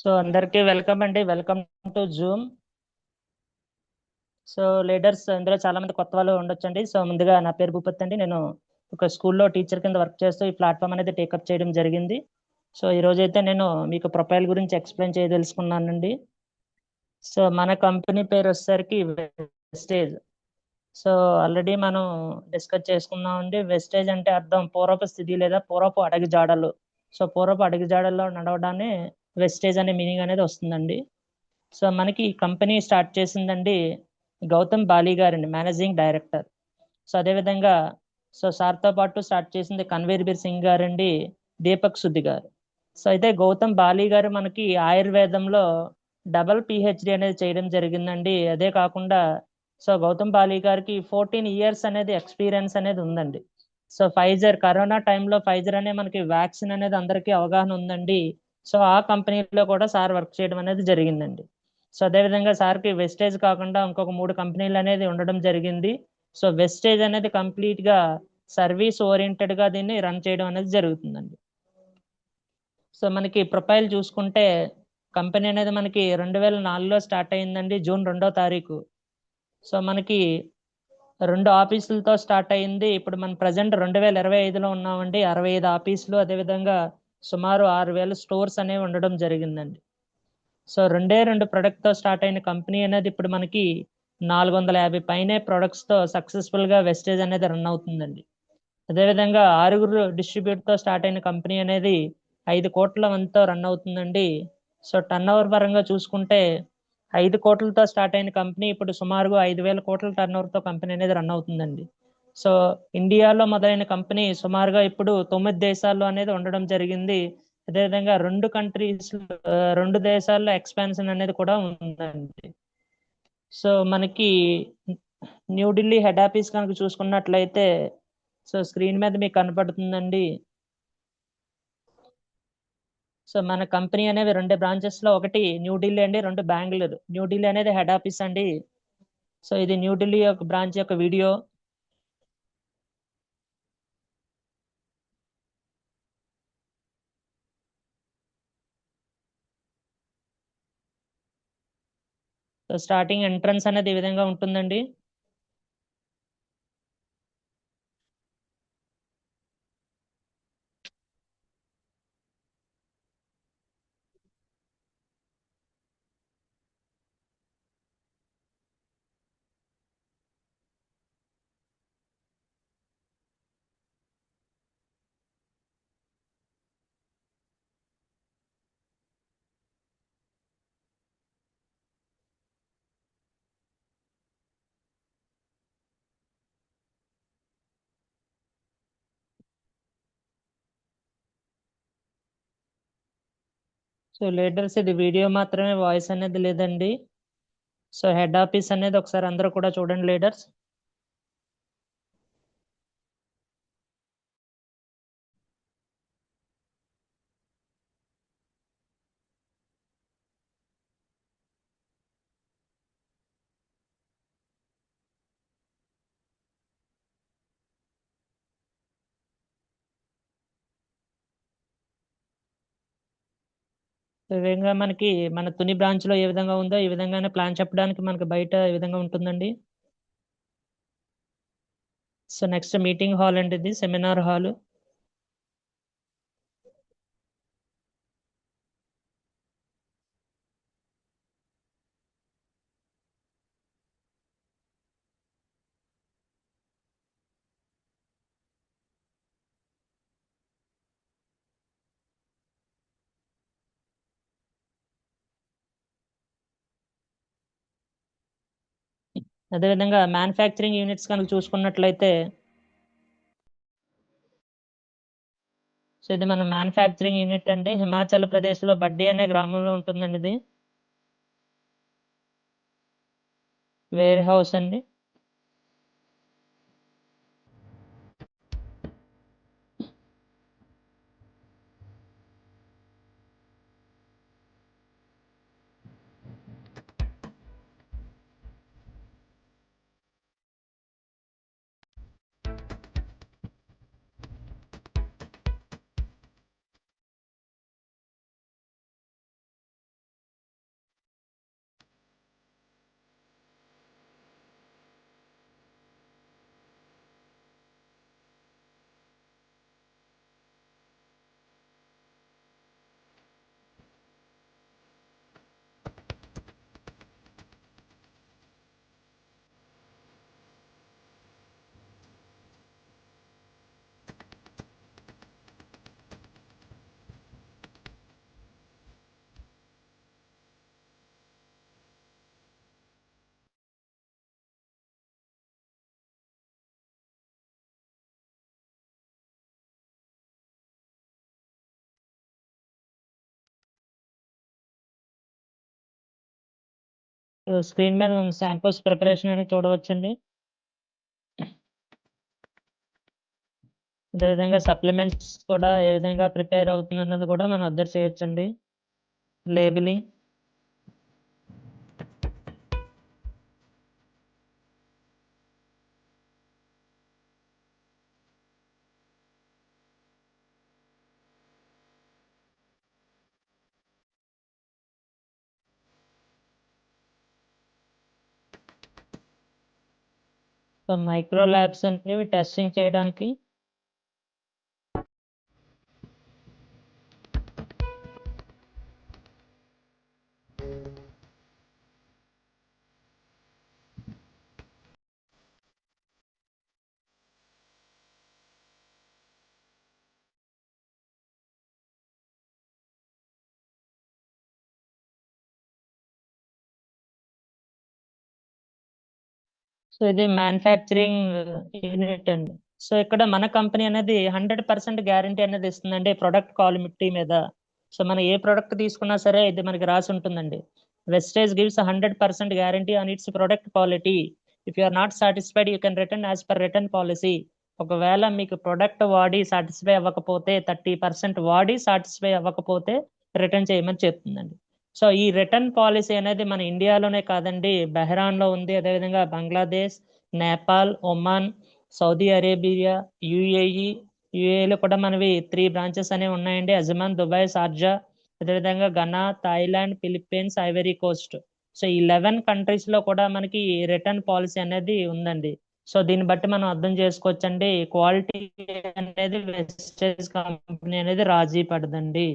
So అందరికీ welcome అండి. Welcome to Zoom. So leaders ఇందులో చాలా మంది కొత్త వాళ్ళు ఉండొచ్చండి. సో ముందుగా నా పేరు భూపత్ అండి. నేను ఒక స్కూల్లో టీచర్ కింద వర్క్ చేస్తూ ఈ ప్లాట్ఫామ్ అనేది టేకప్ చేయడం జరిగింది. సో ఈ రోజైతే నేను మీకు ప్రొఫైల్ గురించి ఎక్స్ప్లెయిన్ చేయదలుచుకున్నానండి. సో మన కంపెనీ పేరు వచ్చేసరికి వెస్టేజ్. సో ఆల్రెడీ మనం డిస్కస్ చేసుకున్నామండి. వెస్టేజ్ అంటే అర్థం పూర్వపు స్థితి లేదా పూర్వపు అడుగు జాడలు. సో పూర్వపు అడుగు జాడల్లో నడవడాన్ని వెస్టేజ్ అనే మీనింగ్ అనేది వస్తుందండి. సో మనకి ఈ కంపెనీ స్టార్ట్ చేసిందండి గౌతమ్ బాలి గారండి, మేనేజింగ్ డైరెక్టర్. సో అదేవిధంగా సార్తో పాటు స్టార్ట్ చేసింది కన్వీర్ బీర్ సింగ్ గారండి, దీపక్ సుద్ది గారు. సో అయితే గౌతమ్ బాలి గారు మనకి ఆయుర్వేదంలో డబల్ పిహెచ్డి అనేది చేయడం జరిగిందండి. అదే కాకుండా గౌతమ్ బాలి గారికి 14 ఇయర్స్ అనేది ఎక్స్పీరియన్స్ అనేది ఉందండి. సో ఫైజర్ కరోనా టైంలో ఫైజర్ అనే మనకి వ్యాక్సిన్ అనేది అందరికీ అవగాహన ఉందండి. సో ఆ కంపెనీలో కూడా సార్ వర్క్ చేయడం అనేది జరిగిందండి. సో అదేవిధంగా సార్కి వెస్టేజ్ కాకుండా ఇంకొక 3 కంపెనీలు అనేది ఉండడం జరిగింది. సో వెస్టేజ్ అనేది కంప్లీట్ గా సర్వీస్ ఓరియంటెడ్ గా దీన్ని రన్ చేయడం అనేది జరుగుతుందండి. సో మనకి ప్రొఫైల్ చూసుకుంటే కంపెనీ అనేది మనకి 2004లో స్టార్ట్ అయిందండి, జూన్ 2వ తారీఖు. సో మనకి 2 ఆఫీసులతో స్టార్ట్ అయింది. ఇప్పుడు మన ప్రజెంట్ 2025లో ఉన్నామండి. 65 ఆఫీసులు, అదేవిధంగా సుమారు 6,000 స్టోర్స్ అనేవి ఉండడం జరిగిందండి. సో రెండు ప్రొడక్ట్ తో స్టార్ట్ అయిన కంపెనీ అనేది ఇప్పుడు మనకి 450 పైనే ప్రొడక్ట్స్ తో సక్సెస్ఫుల్ గా వెస్టేజ్ అనేది రన్ అవుతుందండి. అదేవిధంగా 6 డిస్ట్రిబ్యూట్ తో స్టార్ట్ అయిన కంపెనీ అనేది 5 కోట్ల మందితో రన్ అవుతుందండి. సో టర్న్ ఓవర్ పరంగా చూసుకుంటే 5 కోట్లతో స్టార్ట్ అయిన కంపెనీ ఇప్పుడు సుమారుగా 5,000 కోట్ల టర్న్ ఓవర్ తో కంపెనీ అనేది రన్ అవుతుందండి. సో ఇండియాలో మొదలైన కంపెనీ సుమారుగా ఇప్పుడు 9 దేశాల్లో అనేది ఉండడం జరిగింది. అదేవిధంగా 2 దేశాల్లో ఎక్స్పాన్షన్ అనేది కూడా ఉందండి. సో మనకి న్యూఢిల్లీ హెడ్ ఆఫీస్ కనుక చూసుకున్నట్లయితే స్క్రీన్ మీద మీకు కనపడుతుందండి. సో మన కంపెనీ అనేవి 2 బ్రాంచెస్ లో, ఒకటి న్యూఢిల్లీ అండి, 2 బెంగళూరు. న్యూఢిల్లీ అనేది హెడ్ ఆఫీస్ అండి. సో ఇది న్యూఢిల్లీ యొక్క బ్రాంచ్ యొక్క వీడియో. సో స్టార్టింగ్ ఎంట్రన్స్ అనేది ఈ విధంగా ఉంటుందండి. సో లీడర్స్, ఇది వీడియో మాత్రమే, వాయిస్ అనేది లేదండి. సో హెడ్ ఆఫీస్ అనేది ఒకసారి అందరూ కూడా చూడండి లీడర్స్. ఈ విధంగా మనకి మన తుని బ్రాంచ్ లో ఏ విధంగా ఉందో ఈ విధంగానే ప్లాన్ చెప్పడానికి మనకి బయట ఈ విధంగా ఉంటుందండి. సో నెక్స్ట్ మీటింగ్ హాల్ అండి, ఇది సెమినార్ హాల్. అదేవిధంగా మ్యానుఫ్యాక్చరింగ్ యూనిట్స్ కనుక చూసుకున్నట్లయితే, సో ఇది మన మ్యానుఫ్యాక్చరింగ్ యూనిట్ అండి. హిమాచల్ ప్రదేశ్ లో బడ్డీ అనే గ్రామంలో ఉంటుందండి ఇది. వేర్ హౌస్ అండి. స్క్రీన్ మీద శాంపుల్స్ ప్రిపరేషన్ అనేది చూడవచ్చండి. అదేవిధంగా సప్లిమెంట్స్ కూడా ఏ విధంగా ప్రిపేర్ అవుతుంది అన్నది కూడా మనం అబ్జర్వ్ చేయొచ్చండి. లేబులింగ్. సో మైక్రో ల్యాబ్స్ అనేవి టెస్టింగ్ చేయడానికి సో ఇది మ్యానుఫ్యాక్చరింగ్ యూనిట్ అండి. సో ఇక్కడ మన కంపెనీ అనేది 100% గ్యారంటీ అనేది ఇస్తుందండి ప్రొడక్ట్ క్వాలిటీ మీద. సో మనం ఏ ప్రొడక్ట్ తీసుకున్నా సరే ఇది మనకి రాసి ఉంటుందండి. Vestige gives 100% guarantee on its product quality. If you are not satisfied you can return as per return policy. ఒకవేళ మీకు ప్రొడక్ట్ వాడి సాటిస్ఫై అవ్వకపోతే 30% వాడి సాటిస్ఫై అవ్వకపోతే రిటర్న్ చేయమని చెప్తుందండి. సో ఈ రిటర్న్ పాలసీ అనేది మన ఇండియాలోనే కాదండి, బెహ్రాన్లో ఉంది, అదేవిధంగా Bangladesh, Nepal, Oman, Saudi Arabia, యుఏఈలో కూడా మనవి 3 బ్రాంచెస్ అనేవి ఉన్నాయండి. అజ్మాన్, దుబాయ్, షార్జా, అదేవిధంగా Ghana, Thailand, Philippines, Ivory Coast. So ఈ 11 కంట్రీస్లో కూడా మనకి రిటర్న్ పాలసీ అనేది ఉందండి. సో దీన్ని బట్టి మనం అర్థం చేసుకోవచ్చండి, క్వాలిటీ అనేది వెస్టేజ్ కంపెనీ అనేది రాజీ పడదండి.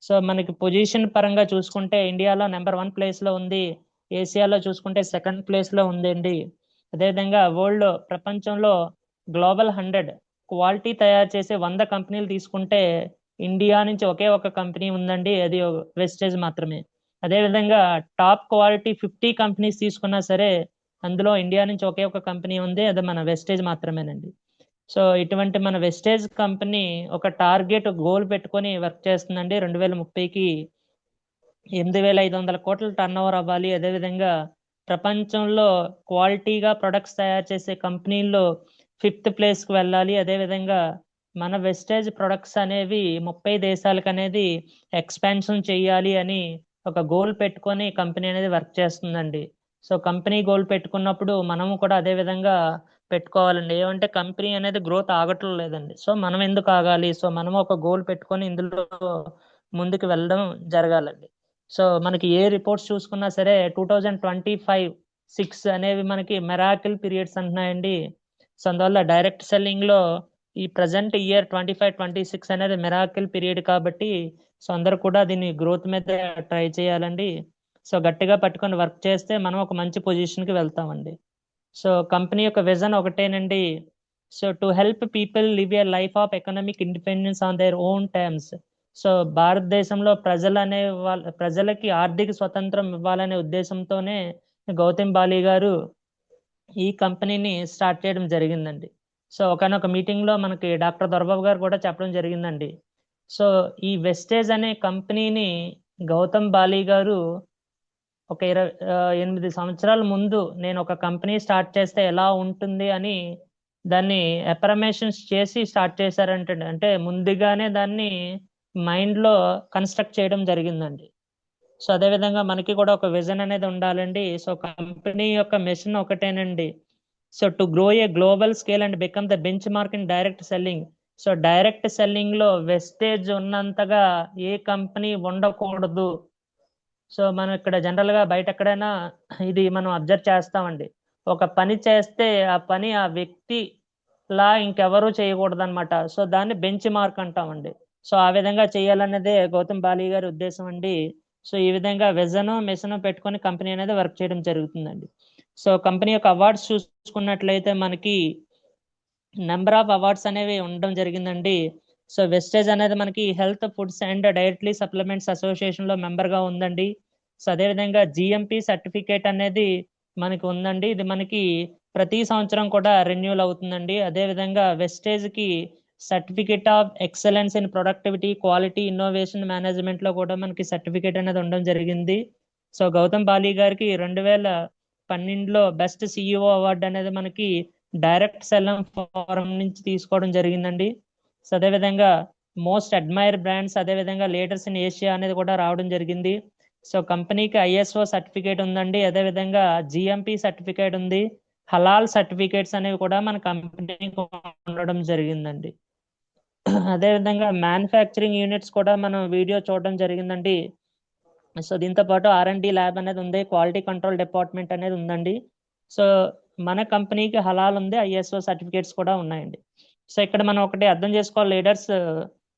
సో మనకి పొజిషన్ పరంగా చూసుకుంటే ఇండియాలో నెంబర్ 1 ప్లేస్లో ఉంది, ఏసియాలో చూసుకుంటే 2nd ప్లేస్లో ఉందండి. అదేవిధంగా ప్రపంచంలో గ్లోబల్ 100 క్వాలిటీ తయారు చేసే 100 కంపెనీలు తీసుకుంటే ఇండియా నుంచి ఒకే ఒక కంపెనీ ఉందండి, అది వెస్టేజ్ మాత్రమే. అదేవిధంగా టాప్ క్వాలిటీ 50 కంపెనీస్ తీసుకున్నా సరే అందులో ఇండియా నుంచి ఒకే ఒక కంపెనీ ఉంది, అది మన వెస్టేజ్ మాత్రమేనండి. సో ఇటువంటి మన వెస్టేజ్ కంపెనీ ఒక టార్గెట్ గోల్ పెట్టుకొని వర్క్ చేస్తుందండి. 2030కి 8,500 కోట్ల టర్న్ ఓవర్ అవ్వాలి. అదేవిధంగా ప్రపంచంలో క్వాలిటీగా ప్రొడక్ట్స్ తయారు చేసే కంపెనీల్లో 5th ప్లేస్కి వెళ్ళాలి. అదేవిధంగా మన వెస్టేజ్ ప్రొడక్ట్స్ అనేవి 30 దేశాలకు అనేది ఎక్స్పాన్షన్ చేయాలి అని ఒక గోల్ పెట్టుకొని కంపెనీ అనేది వర్క్ చేస్తుందండి. సో కంపెనీ గోల్ పెట్టుకున్నప్పుడు మనము కూడా అదే విధంగా పెట్టుకోవాలండి. ఏమంటే కంపెనీ అనేది గ్రోత్ ఆగటం లేదండి. సో మనం ఎందుకు ఆగాలి? సో మనం ఒక గోల్ పెట్టుకొని ఇందులో ముందుకు వెళ్ళడం జరగాలండి. సో మనకి ఏ రిపోర్ట్స్ చూసుకున్నా సరే 2025-6 అనేవి మనకి మెరాకిల్ పీరియడ్స్ అంటున్నాయండి. సో అందువల్ల డైరెక్ట్ సెల్లింగ్లో ఈ ప్రజెంట్ ఇయర్ 25-26 అనేది మెరాకిల్ పీరియడ్ కాబట్టి సో అందరూ కూడా దీన్ని గ్రోత్ మీద ట్రై చేయాలండి. సో గట్టిగా పట్టుకొని వర్క్ చేస్తే మనం ఒక మంచి పొజిషన్కి వెళ్తామండి. సో కంపెనీ యొక్క విజన్ ఒకటేనండి. So to help people live a life of economic independence on their own terms. So భారతదేశంలో ప్రజలకి ఆర్థిక స్వతంత్రం ఇవ్వాలనే ఉద్దేశంతోనే గౌతమ్ బాలి గారు ఈ కంపెనీని స్టార్ట్ చేయడం జరిగిందండి. సో ఒకనొక మీటింగ్లో మనకి డాక్టర్ దొరబాబు గారు కూడా చెప్పడం జరిగిందండి. సో ఈ వెస్టేజ్ అనే కంపెనీని గౌతమ్ బాలి గారు ఒక 8 సంవత్సరాల ముందు నేను ఒక కంపెనీ స్టార్ట్ చేస్తే ఎలా ఉంటుంది అని దాన్ని ఎఫర్మేషన్స్ చేసి స్టార్ట్ చేశారంటే, అంటే ముందుగానే దాన్ని మైండ్లో కన్స్ట్రక్ట్ చేయడం జరిగిందండి. సో అదేవిధంగా మనకి కూడా ఒక విజన్ అనేది ఉండాలండి. సో కంపెనీ యొక్క మిషన్ ఒకటేనండి. So to grow a global scale and become the benchmark in direct selling. So direct సెల్లింగ్లో వెస్టేజ్ ఉన్నంతగా ఏ కంపెనీ ఉండకూడదు. సో మనం ఇక్కడ జనరల్గా బయట ఎక్కడైనా ఇది మనం అబ్జర్వ్ చేస్తామండి. ఒక పని చేస్తే ఆ పని ఆ వ్యక్తి లా ఇంకెవరూ చేయకూడదు అనమాట. సో దాన్ని బెంచ్ మార్క్ అంటామండి. సో ఆ విధంగా చేయాలన్నదే గౌతమ్ బాలి గారి ఉద్దేశం అండి. సో ఈ విధంగా విజన్ మిషన్ పెట్టుకొని కంపెనీ అనేది వర్క్ చేయడం జరుగుతుందండి. సో కంపెనీ యొక్క అవార్డ్స్ చూసుకున్నట్లయితే మనకి నెంబర్ ఆఫ్ అవార్డ్స్ అనేవి ఉండడం జరిగిందండి. సో వెస్టేజ్ అనేది మనకి health foods and directly supplements అసోసియేషన్లో మెంబర్గా ఉందండి. సో అదేవిధంగా జిఎంపి సర్టిఫికేట్ అనేది మనకి ఉందండి. ఇది మనకి ప్రతి సంవత్సరం కూడా రెన్యూల్ అవుతుందండి. అదేవిధంగా వెస్టేజ్కి certificate of excellence in productivity, quality, innovation మేనేజ్మెంట్లో కూడా మనకి సర్టిఫికేట్ అనేది ఉండడం జరిగింది. సో గౌతమ్ బాలి గారికి 2012లో బెస్ట్ సిఇఓ అవార్డు అనేది మనకి డైరెక్ట్ సెల్లం ఫోరం నుంచి తీసుకోవడం జరిగిందండి. సో అదేవిధంగా మోస్ట్ అడ్మైర్ బ్రాండ్స్, అదేవిధంగా లీడర్స్ ఇన్ ఏషియా అనేది కూడా రావడం జరిగింది. సో కంపెనీకి ఐఎస్ఓ సర్టిఫికేట్ ఉందండి, అదేవిధంగా జిఎంపి సర్టిఫికేట్ ఉంది, హలాల్ సర్టిఫికేట్స్ అనేవి కూడా మన కంపెనీకి ఉండడం జరిగిందండి. అదేవిధంగా మ్యానుఫ్యాక్చరింగ్ యూనిట్స్ కూడా మనం వీడియో చూడడం జరిగిందండి. సో దీంతో పాటు R&D ల్యాబ్ అనేది ఉంది, క్వాలిటీ కంట్రోల్ డిపార్ట్మెంట్ అనేది ఉందండి. సో మన కంపెనీకి హలాల్ ఉంది, ఐఎస్ఓ సర్టిఫికేట్స్ కూడా ఉన్నాయండి. సో ఇక్కడ మనం ఒకటి అర్థం చేసుకోవాలి లీడర్స్.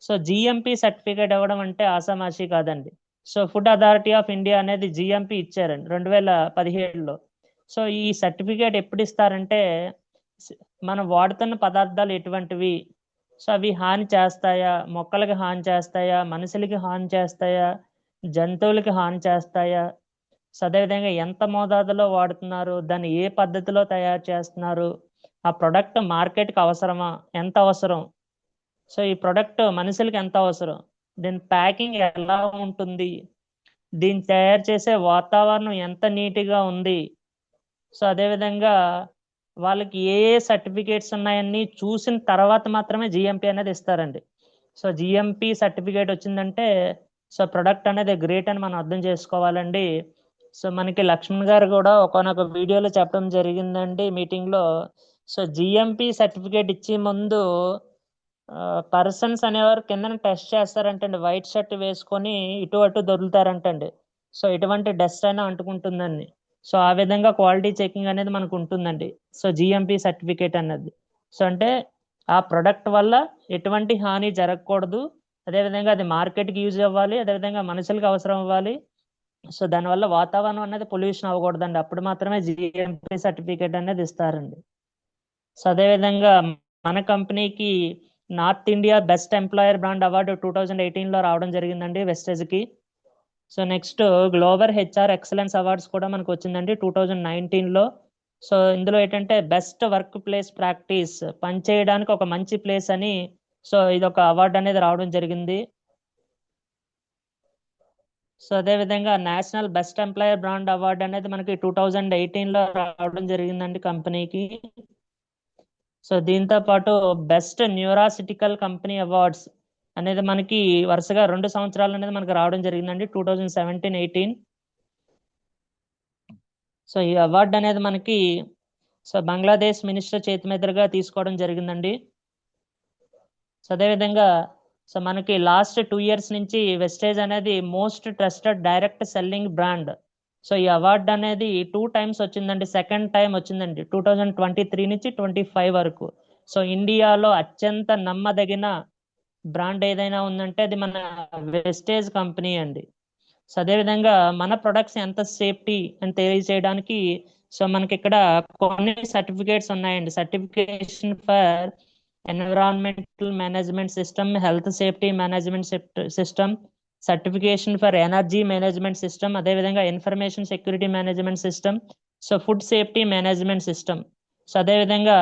సో జిఎంపి సర్టిఫికేట్ ఇవ్వడం అంటే ఆసామాషి కాదండి. So food authority of India అనేది జిఎంపి ఇచ్చారండి 2017లో. సో ఈ సర్టిఫికేట్ ఎప్పుడు ఇస్తారంటే మనం వాడుతున్న పదార్థాలు ఎటువంటివి, సో అవి హాని చేస్తాయా, మొక్కలకి హాని చేస్తాయా, మనుషులకి హాని చేస్తాయా, జంతువులకి హాని చేస్తాయా, సో అదేవిధంగా ఎంత మోతాదులో వాడుతున్నారు, దాన్ని ఏ పద్ధతిలో తయారు చేస్తున్నారు, ఆ ప్రొడక్ట్ మార్కెట్కి అవసరమా, ఎంత అవసరం, సో ఈ ప్రొడక్ట్ మనుషులకి ఎంత అవసరం, దీని ప్యాకింగ్ ఎలా ఉంటుంది, దీన్ని తయారు చేసే వాతావరణం ఎంత నీట్గా ఉంది, సో అదేవిధంగా వాళ్ళకి ఏ ఏ సర్టిఫికేట్స్ ఉన్నాయని చూసిన తర్వాత మాత్రమే జిఎంపి అనేది ఇస్తారండి. సో జిఎంపి సర్టిఫికేట్ వచ్చిందంటే సో ప్రొడక్ట్ అనేది గ్రేట్ అని మనం అర్థం చేసుకోవాలండి. సో మనకి లక్ష్మణ్ గారు కూడా ఒకనొక వీడియోలో చెప్పడం జరిగిందండి మీటింగ్లో. సో జిఎంపి సర్టిఫికేట్ ఇచ్చే ముందు పర్సన్స్ అనేవారు కింద టెస్ట్ చేస్తారంటండి, వైట్ షర్ట్ వేసుకొని ఇటు అటు దొరుకుతారంటండి. సో ఎటువంటి డస్ట్ అయినా అంటుకుంటుందండి. సో ఆ విధంగా క్వాలిటీ చెకింగ్ అనేది మనకు ఉంటుందండి. సో జిఎంపి సర్టిఫికేట్ అన్నది సో అంటే ఆ ప్రొడక్ట్ వల్ల ఎటువంటి హాని జరగకూడదు, అదేవిధంగా అది మార్కెట్కి యూజ్ అవ్వాలి, అదేవిధంగా మనుషులకు అవసరం అవ్వాలి. సో దానివల్ల వాతావరణం అనేది పొల్యూషన్ అవ్వకూడదండి, అప్పుడు మాత్రమే జిఎంపి సర్టిఫికేట్ అనేది ఇస్తారండి. సో అదేవిధంగా మన కంపెనీకి North India best employer brand award 2018లో రావడం జరిగిందండి వెస్టేజ్కి. So next global HR excellence awards కూడా మనకు వచ్చిందండి 2019లో. సో ఇందులో ఏంటంటే బెస్ట్ వర్క్ ప్లేస్ ప్రాక్టీస్, పనిచేయడానికి ఒక మంచి ప్లేస్ అని సో ఇది ఒక అవార్డు అనేది రావడం జరిగింది. సో అదేవిధంగా national best employer brand award అనేది మనకి 2018లో రావడం జరిగిందండి కంపెనీకి. సో దీంతో పాటు బెస్ట్ న్యూరాసిటికల్ కంపెనీ అవార్డ్స్ అనేది మనకి వరుసగా 2 సంవత్సరాలు అనేది మనకి రావడం జరిగిందండి 2017-18. సో ఈ అవార్డు అనేది మనకి సో బంగ్లాదేశ్ మినిస్టర్ చేతి మీదుగా తీసుకోవడం జరిగిందండి. సో అదేవిధంగా సో మనకి లాస్ట్ 2 years నుంచి వెస్టేజ్ అనేది most trusted direct selling brand. So ఈ అవార్డు అనేది 2 times వచ్చిందండి, సెకండ్ టైం వచ్చిందండి 2023 నుంచి 25 వరకు. సో ఇండియాలో అత్యంత నమ్మదగిన బ్రాండ్ ఏదైనా ఉందంటే అది మన వెస్టేజ్ కంపెనీ అండి. సో అదేవిధంగా మన ప్రొడక్ట్స్ ఎంత సేఫ్టీ అని తెలియజేయడానికి సో మనకి ఇక్కడ కొన్ని సర్టిఫికేట్స్ ఉన్నాయండి. Certification for environmental management system, health safety management system, certification for energy management system, అదేవిధంగా information security management system, so food safety management system, so అదేవిధంగా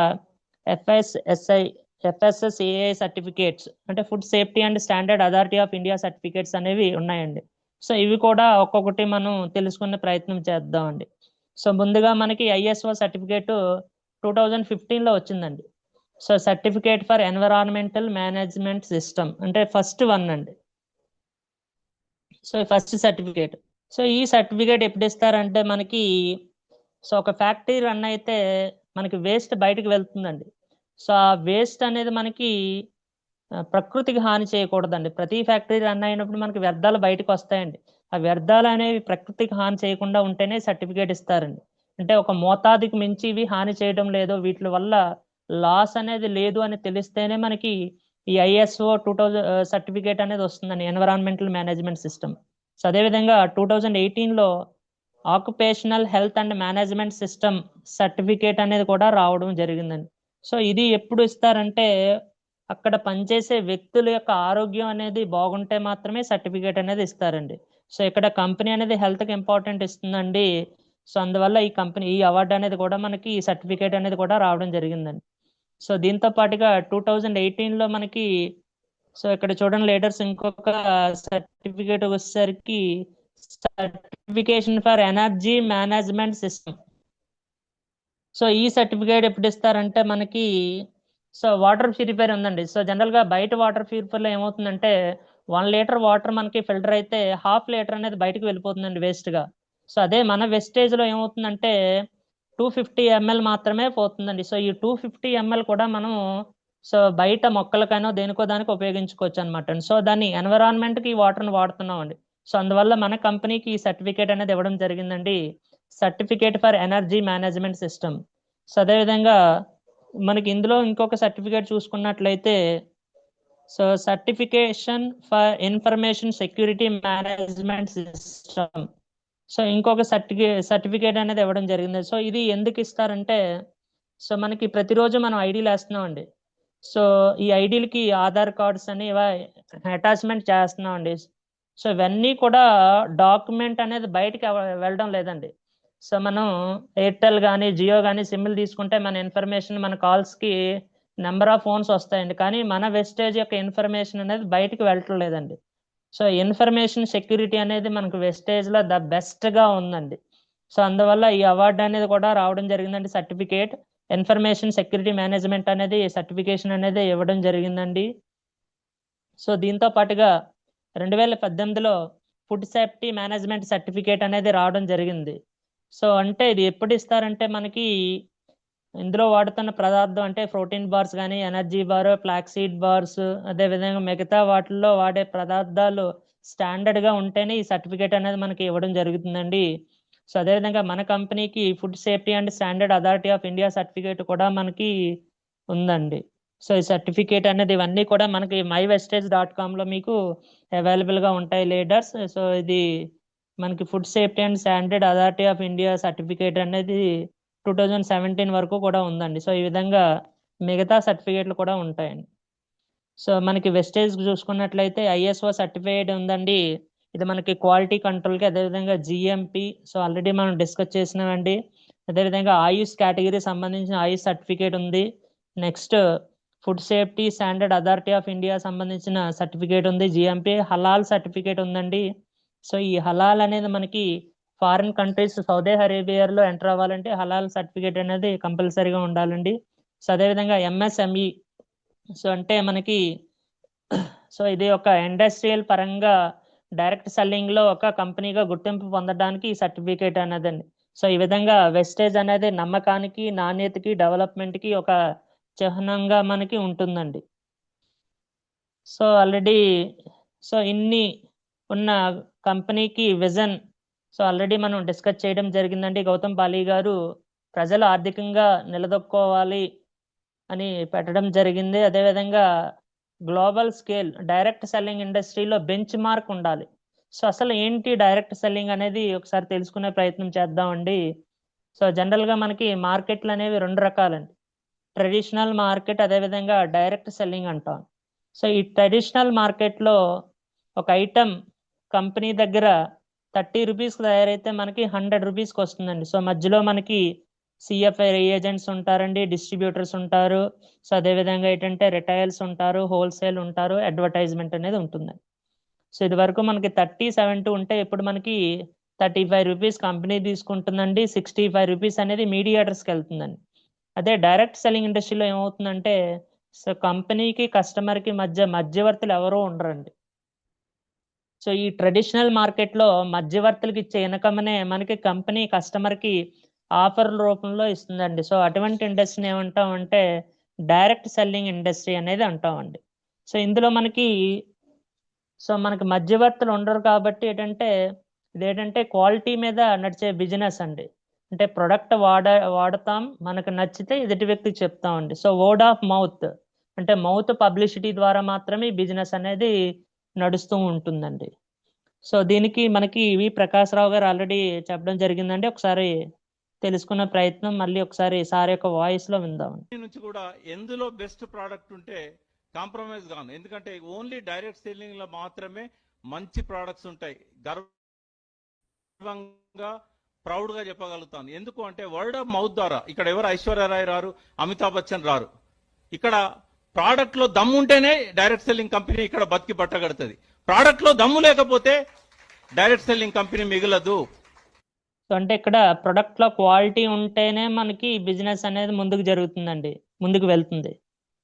FSSAI సర్టిఫికేట్స్ అంటే food safety and standard authority of India certificates అనేవి ఉన్నాయండి. So ఇవి కూడా ఒక్కొక్కటి మనం తెలుసుకునే ప్రయత్నం చేద్దామండి. సో ముందుగా మనకి ఐఎస్ఓ సర్టిఫికేట్ 2015లో వచ్చిందండి. So certificate for environmental management system అంటే ఫస్ట్ వన్ అండి. So first certificate. సో ఈ సర్టిఫికేట్ ఎప్పుడు ఇస్తారంటే మనకి సో ఒక ఫ్యాక్టరీ రన్ అయితే మనకి వేస్ట్ బయటకు వెళ్తుందండి. సో ఆ వేస్ట్ అనేది మనకి ప్రకృతికి హాని చేయకూడదండి. ప్రతి ఫ్యాక్టరీ రన్ అయినప్పుడు మనకి వ్యర్థాలు బయటకు వస్తాయండి. ఆ వ్యర్థాలు అనేవి ప్రకృతికి హాని చేయకుండా ఉంటేనే సర్టిఫికేట్ ఇస్తారండి. అంటే ఒక మోతాదుకి మించి ఇవి హాని చేయడం లేదు, వీటి వల్ల లాస్ అనేది లేదు అని తెలిస్తేనే మనకి ఈ ఐఎస్ఓ 2000 సర్టిఫికేట్ అనేది వస్తుందండి, ఎన్విరాన్మెంటల్ మేనేజ్మెంట్ సిస్టమ్. సో అదేవిధంగా 2018లో occupational health and management system certificate అనేది కూడా రావడం జరిగిందండి. సో ఇది ఎప్పుడు ఇస్తారంటే అక్కడ పనిచేసే వ్యక్తుల యొక్క ఆరోగ్యం అనేది బాగుంటే మాత్రమే సర్టిఫికేట్ అనేది ఇస్తారండి. సో ఇక్కడ కంపెనీ అనేది హెల్త్కి ఇంపార్టెంట్ ఇస్తుందండి. సో అందువల్ల ఈ అవార్డు అనేది కూడా మనకి ఈ సర్టిఫికేట్ అనేది కూడా రావడం జరిగిందండి. సో దీంతో పాటుగా 2018లో మనకి సో ఇక్కడ చూడండి లీడర్స్ ఇంకొక సర్టిఫికేట్ వచ్చేసరికి certification for energy management system. So ఈ సర్టిఫికేట్ ఎప్పుడు ఇస్తారంటే మనకి, సో వాటర్ ప్యూరిఫైర్ ఉందండి. సో జనరల్గా బయట వాటర్ ప్యూరిఫైర్లో ఏమవుతుందంటే 1 లీటర్ వాటర్ మనకి ఫిల్టర్ అయితే 1/2 లీటర్ అనేది బయటకు వెళ్ళిపోతుందండి వేస్ట్గా. సో అదే మన వెస్టేజ్లో ఏమవుతుందంటే 250 ml మాత్రమే పోతుందండి. సో ఈ 250 ml కూడా మనం సో బయట మొక్కలకైనా దేనికో దానికి ఉపయోగించుకోవచ్చు అనమాట. సో దాన్ని ఎన్విరాన్మెంట్కి ఈ వాటర్ని వాడుతున్నాం అండి. సో అందువల్ల మన కంపెనీకి ఈ సర్టిఫికేట్ అనేది ఇవ్వడం జరిగిందండి, certificate for energy management system. So అదేవిధంగా మనకి ఇందులో ఇంకొక సర్టిఫికేట్ చూసుకున్నట్లయితే, so certification for information security management system. So ఇంకొక సర్టిఫికేట్ అనేది ఇవ్వడం జరిగింది. సో ఇది ఎందుకు ఇస్తారంటే, సో మనకి ప్రతిరోజు మనం ఐడీలు వేస్తున్నాం అండి. సో ఈ ఐడీలకి ఆధార్ కార్డ్స్ అని అటాచ్మెంట్ చేస్తున్నాం అండి. సో ఇవన్నీ కూడా డాక్యుమెంట్ అనేది బయటికి వెళ్ళడం లేదండి. సో మనం ఎయిర్టెల్ కానీ జియో కానీ సిమ్లు తీసుకుంటే మన ఇన్ఫర్మేషన్ మన కాల్స్కి నెంబర్ ఆఫ్ ఫోన్స్ వస్తాయండి, కానీ మన వెస్టేజ్ యొక్క ఇన్ఫర్మేషన్ అనేది బయటికి వెళ్ళటం లేదండి. సో ఇన్ఫర్మేషన్ సెక్యూరిటీ అనేది మనకు వెస్టేజ్లో ద బెస్ట్గా ఉందండి. సో అందువల్ల ఈ అవార్డు అనేది కూడా రావడం జరిగిందండి. సర్టిఫికేట్ ఇన్ఫర్మేషన్ సెక్యూరిటీ మేనేజ్మెంట్ అనేది సర్టిఫికేషన్ అనేది ఇవ్వడం జరిగిందండి. సో దీంతో పాటుగా 2018లో ఫుడ్ సేఫ్టీ మేనేజ్మెంట్ సర్టిఫికేట్ అనేది రావడం జరిగింది. సో అంటే ఇది ఎప్పుడు ఇస్తారంటే మనకి ఇందులో వాడుతున్న పదార్థం అంటే ప్రోటీన్ బార్స్ కానీ ఎనర్జీ బార్, ఫ్లాక్సీడ్ బార్స్, అదేవిధంగా మిగతా వాటిల్లో వాడే పదార్థాలు స్టాండర్డ్గా ఉంటేనే ఈ సర్టిఫికేట్ అనేది మనకి ఇవ్వడం జరుగుతుందండి. సో అదేవిధంగా మన కంపెనీకి food safety and standard authority of India certificate కూడా మనకి ఉందండి. సో ఈ సర్టిఫికేట్ అనేది ఇవన్నీ కూడా మనకి mywestage.comలో మీకు అవైలబుల్గా ఉంటాయి లీడర్స్. సో ఇది మనకి food safety and standard authority of India certificate అనేది 2017 వరకు కూడా ఉందండి. సో ఈ విధంగా మిగతా సర్టిఫికేట్లు కూడా ఉంటాయండి. సో మనకి వెస్టేజ్ చూసుకున్నట్లయితే ISO సర్టిఫైడ్ ఉందండి. ఇది మనకి క్వాలిటీ కంట్రోల్కి, అదేవిధంగా GMP, సో ఆల్రెడీ మనం డిస్కస్ చేసినామండి. అదేవిధంగా ఆయుష్ కేటగిరీ సంబంధించిన ఆయుష్ సర్టిఫికేట్ ఉంది. Next food safety standard authority of India సంబంధించిన సర్టిఫికేట్ ఉంది. GMP హలాల్ సర్టిఫికేట్ ఉందండి. సో ఈ హలాల్ అనేది మనకి ఫారిన్ కంట్రీస్ సౌదీ అరేబియాలో ఎంటర్ అవ్వాలంటే హలాల్ సర్టిఫికేట్ అనేది కంపల్సరీగా ఉండాలండి. సో అదేవిధంగా MSME, సో అంటే మనకి సో ఇది ఒక ఇండస్ట్రియల్ పరంగా డైరెక్ట్ సెల్లింగ్లో ఒక కంపెనీగా గుర్తింపు పొందడానికి ఈ సర్టిఫికేట్ అనేదండి. సో ఈ విధంగా వెస్టేజ్ అనేది నమ్మకానికి, నాణ్యతకి, డెవలప్మెంట్కి ఒక చిహ్నంగా మనకి ఉంటుందండి. సో ఆల్రెడీ సో ఇన్ని ఉన్న కంపెనీకి విజన్ సో ఆల్రెడీ మనం డిస్కస్ చేయడం జరిగిందండి. గౌతమ్ పాలి గారు ప్రజలు ఆర్థికంగా నిలదొక్కోవాలి అని పెట్టడం జరిగింది. అదేవిధంగా గ్లోబల్ స్కేల్ డైరెక్ట్ సెల్లింగ్ ఇండస్ట్రీలో బెంచ్ మార్క్ ఉండాలి. సో అసలు ఏంటి డైరెక్ట్ సెల్లింగ్ అనేది ఒకసారి తెలుసుకునే ప్రయత్నం చేద్దామండి. సో జనరల్గా మనకి మార్కెట్లు అనేవి 2 రకాలండి, ట్రెడిషనల్ మార్కెట్, అదేవిధంగా డైరెక్ట్ సెల్లింగ్ అంటాం. సో ఈ ట్రెడిషనల్ మార్కెట్లో ఒక ఐటమ్ కంపెనీ దగ్గర 30 రూపీస్కి తయారైతే మనకి 100 రూపీస్కి వస్తుందండి. సో మధ్యలో మనకి CFI ఏజెంట్స్ ఉంటారండి, డిస్ట్రిబ్యూటర్స్ ఉంటారు, సో అదేవిధంగా ఏంటంటే రిటైల్స్ ఉంటారు, హోల్సేల్ ఉంటారు, అడ్వర్టైజ్మెంట్ అనేది ఉంటుంది. సో ఇది వరకు మనకి 30-70 ఉంటే ఇప్పుడు మనకి 35 రూపీస్ కంపెనీ తీసుకుంటుందండి, 65 రూపీస్ అనేది మీడియేటర్స్కి వెళ్తుందండి. అదే డైరెక్ట్ సెల్లింగ్ ఇండస్ట్రీలో ఏమవుతుందంటే సో కంపెనీకి కస్టమర్కి మధ్యవర్తులు ఎవరూ ఉండరండి. సో ఈ ట్రెడిషనల్ మార్కెట్లో మధ్యవర్తులకి ఇచ్చే ఇన్కమ్నే మనకి కంపెనీ కస్టమర్కి ఆఫర్ల రూపంలో ఇస్తుందండి. సో అటువంటి ఇండస్ట్రీని ఏమంటాం అంటే డైరెక్ట్ సెల్లింగ్ ఇండస్ట్రీ అనేది అంటామండి. సో ఇందులో మనకి మధ్యవర్తులు ఉండరు కాబట్టి ఇదేంటంటే క్వాలిటీ మీద నడిచే బిజినెస్ అండి. అంటే ప్రొడక్ట్ వాడతాం, మనకు నచ్చితే ఎదుటి వ్యక్తికి చెప్తామండి. సో వర్డ్ ఆఫ్ మౌత్ అంటే మౌత్ పబ్లిసిటీ ద్వారా మాత్రమే ఈ బిజినెస్ అనేది నడుస్తూ ఉంటుందండి. సో దీనికి మనకి ప్రకాష్ రావు గారు ఆల్రెడీ చెప్పడం జరిగిందండి. ఒకసారి తెలుసుకునే ప్రయత్నం మళ్ళీ ఒకసారి సార్ యొక్క వాయిస్ లో విందాం. నుంచి కూడా ఎందులో బెస్ట్ ప్రోడక్ట్ ఉంటే కాంప్రమైజ్ కాను, ఎందుకంటే ఓన్లీ డైరెక్ట్ సెల్లింగ్ లో మాత్రమే మంచి ప్రోడక్ట్స్ ఉంటాయి. గర్వంగా ప్రౌడ్ గా చెప్పగలుగుతాను. ఎందుకు అంటే వర్డ్ ఆఫ్ మౌత్ ద్వారా ఇక్కడ ఎవరు ఐశ్వర్యరాయ్ రారు, అమితాబ్ బచ్చన్ రారు. ఇక్కడ ప్రోడక్ట్ లో దమ్ము ఉంటేనే డైరెక్ట్ సెల్లింగ్ కంపెనీ ఇక్కడ బతికి పట్టగడుతుంది. ప్రోడక్ట్ లో దమ్ము లేకపోతే డైరెక్ట్ సెల్లింగ్ కంపెనీ మిగలదు. సో అంటే ఇక్కడ ప్రొడక్ట్లో క్వాలిటీ ఉంటేనే మనకి బిజినెస్ అనేది ముందుకు జరుగుతుందండి, ముందుకు వెళ్తుంది.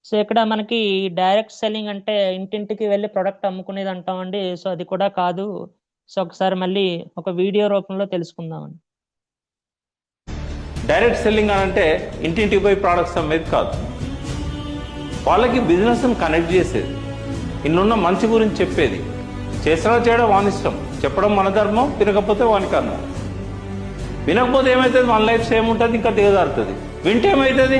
సో ఇక్కడ మనకి డైరెక్ట్ సెల్లింగ్ అంటే ఇంటింటికి వెళ్ళి ప్రొడక్ట్ అమ్ముకునేది అంటామండి. సో అది కూడా కాదు. సో ఒకసారి మళ్ళీ ఒక వీడియో రూపంలో తెలుసుకుందామండి. డైరెక్ట్ సెల్లింగ్ అని అంటే ఇంటింటికి పోయి ప్రోడక్ట్స్ అమ్మేది కాదు. వాళ్ళకి బిజినెస్ని కనెక్ట్ చేసేది, ఇన్నున్న మంచి గురించి చెప్పేది. చేసినా చేయడం వాని ఇష్టం, చెప్పడం మన ధర్మం, వినకపోతే వాని కర్మం. వినకపోతే ఏమవుతుంది, మన లైఫ్ సేమ్ ఉంటుంది, ఇంకా దిగజారుతుంది. వింటే ఏమవుతుంది,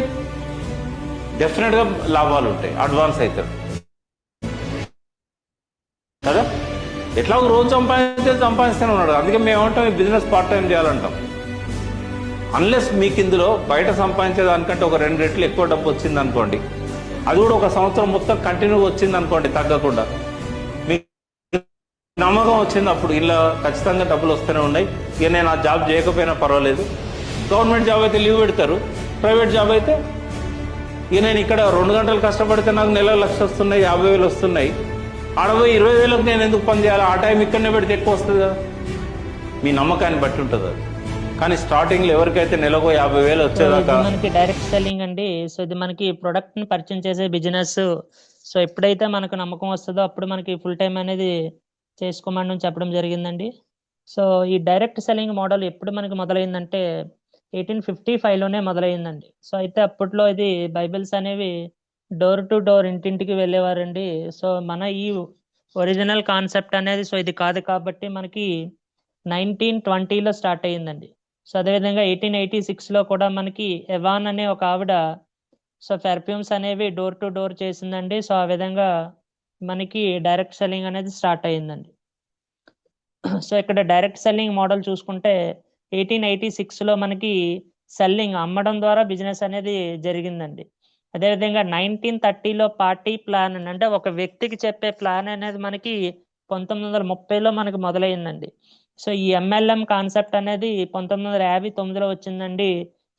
డెఫినెట్గా లాభాలు ఉంటాయి, అడ్వాన్స్ అవుతాడు కదా. ఎట్లా రోజు సంపాదిస్తూనే ఉన్నాడు. అందుకే మేము ఏమంటాం, ఈ బిజినెస్ పార్ట్ టైం చేయాలంటాం. అన్లెస్ మీకు ఇందులో బయట సంపాదించేదానికంటే ఒక 2 రెట్లు ఎక్కువ డబ్బు వచ్చింది అనుకోండి, అది కూడా ఒక సంవత్సరం మొత్తం కంటిన్యూగా వచ్చింది అనుకోండి తగ్గకుండా, మీకు నమ్మకం వచ్చింది, అప్పుడు ఇలా ఖచ్చితంగా డబ్బులు వస్తూనే ఉన్నాయి. ఇక నేను ఆ జాబ్ చేయకపోయినా పర్వాలేదు. గవర్నమెంట్ జాబ్ అయితే లీవ్ పెడతారు, ప్రైవేట్ జాబ్ అయితే ఇక నేను ఇక్కడ 2 గంటలు కష్టపడితే నాకు నెల 1,00,000 వస్తున్నాయి, 50,000 వస్తున్నాయి. ఆడపోయి 20,000కి నేను ఎందుకు పని చేయాలి, ఆ టైం ఇక్కడనే పెడితే ఎక్కువ వస్తుంది కదా. మీ నమ్మకాన్ని బట్టి ఉంటుంది అది. కానీ స్టార్టింగ్లో ఎవరికైతే నెలకు 50,000 వచ్చేదాకా మనకి డైరెక్ట్ సెల్లింగ్ అండి. సో ఇది మనకి ప్రొడక్ట్ ని పరిచయం చేసే బిజినెస్. సో ఎప్పుడైతే మనకు నమ్మకం వస్తుందో అప్పుడు మనకి ఫుల్ టైం అనేది చేసుకోమని చెప్పడం జరిగిందండి. సో ఈ డైరెక్ట్ సెల్లింగ్ మోడల్ ఎప్పుడు మనకి మొదలైందంటే 1855లోనే మొదలైందండి. సో అయితే అప్పట్లో ఇది బైబిల్స్ అనేవి డోర్ టు డోర్ ఇంటింటికి వెళ్ళేవారండి. సో మన ఈ ఒరిజినల్ కాన్సెప్ట్ అనేది సో ఇది కాదు కాబట్టి మనకి 1920లో స్టార్ట్ అయ్యిందండి. సో అదేవిధంగా 1886లో కూడా మనకి ఎవాన్ అనే ఒక ఆవిడ సో పెర్ఫ్యూమ్స్ అనేవి డోర్ టు డోర్ చేసిందండి. సో ఆ విధంగా మనకి డైరెక్ట్ సెల్లింగ్ అనేది స్టార్ట్ అయ్యిందండి. సో ఇక్కడ డైరెక్ట్ సెల్లింగ్ మోడల్ చూసుకుంటే 1886లో మనకి సెల్లింగ్ అమ్మడం ద్వారా బిజినెస్ అనేది జరిగిందండి. అదేవిధంగా 1930లో పార్టీ ప్లాన్ అంటే ఒక వ్యక్తికి చెప్పే ప్లాన్ అనేది మనకి 1930లో మనకి మొదలైందండి. సో ఈ ఎంఎల్ఎం కాన్సెప్ట్ అనేది 1959లో వచ్చిందండి.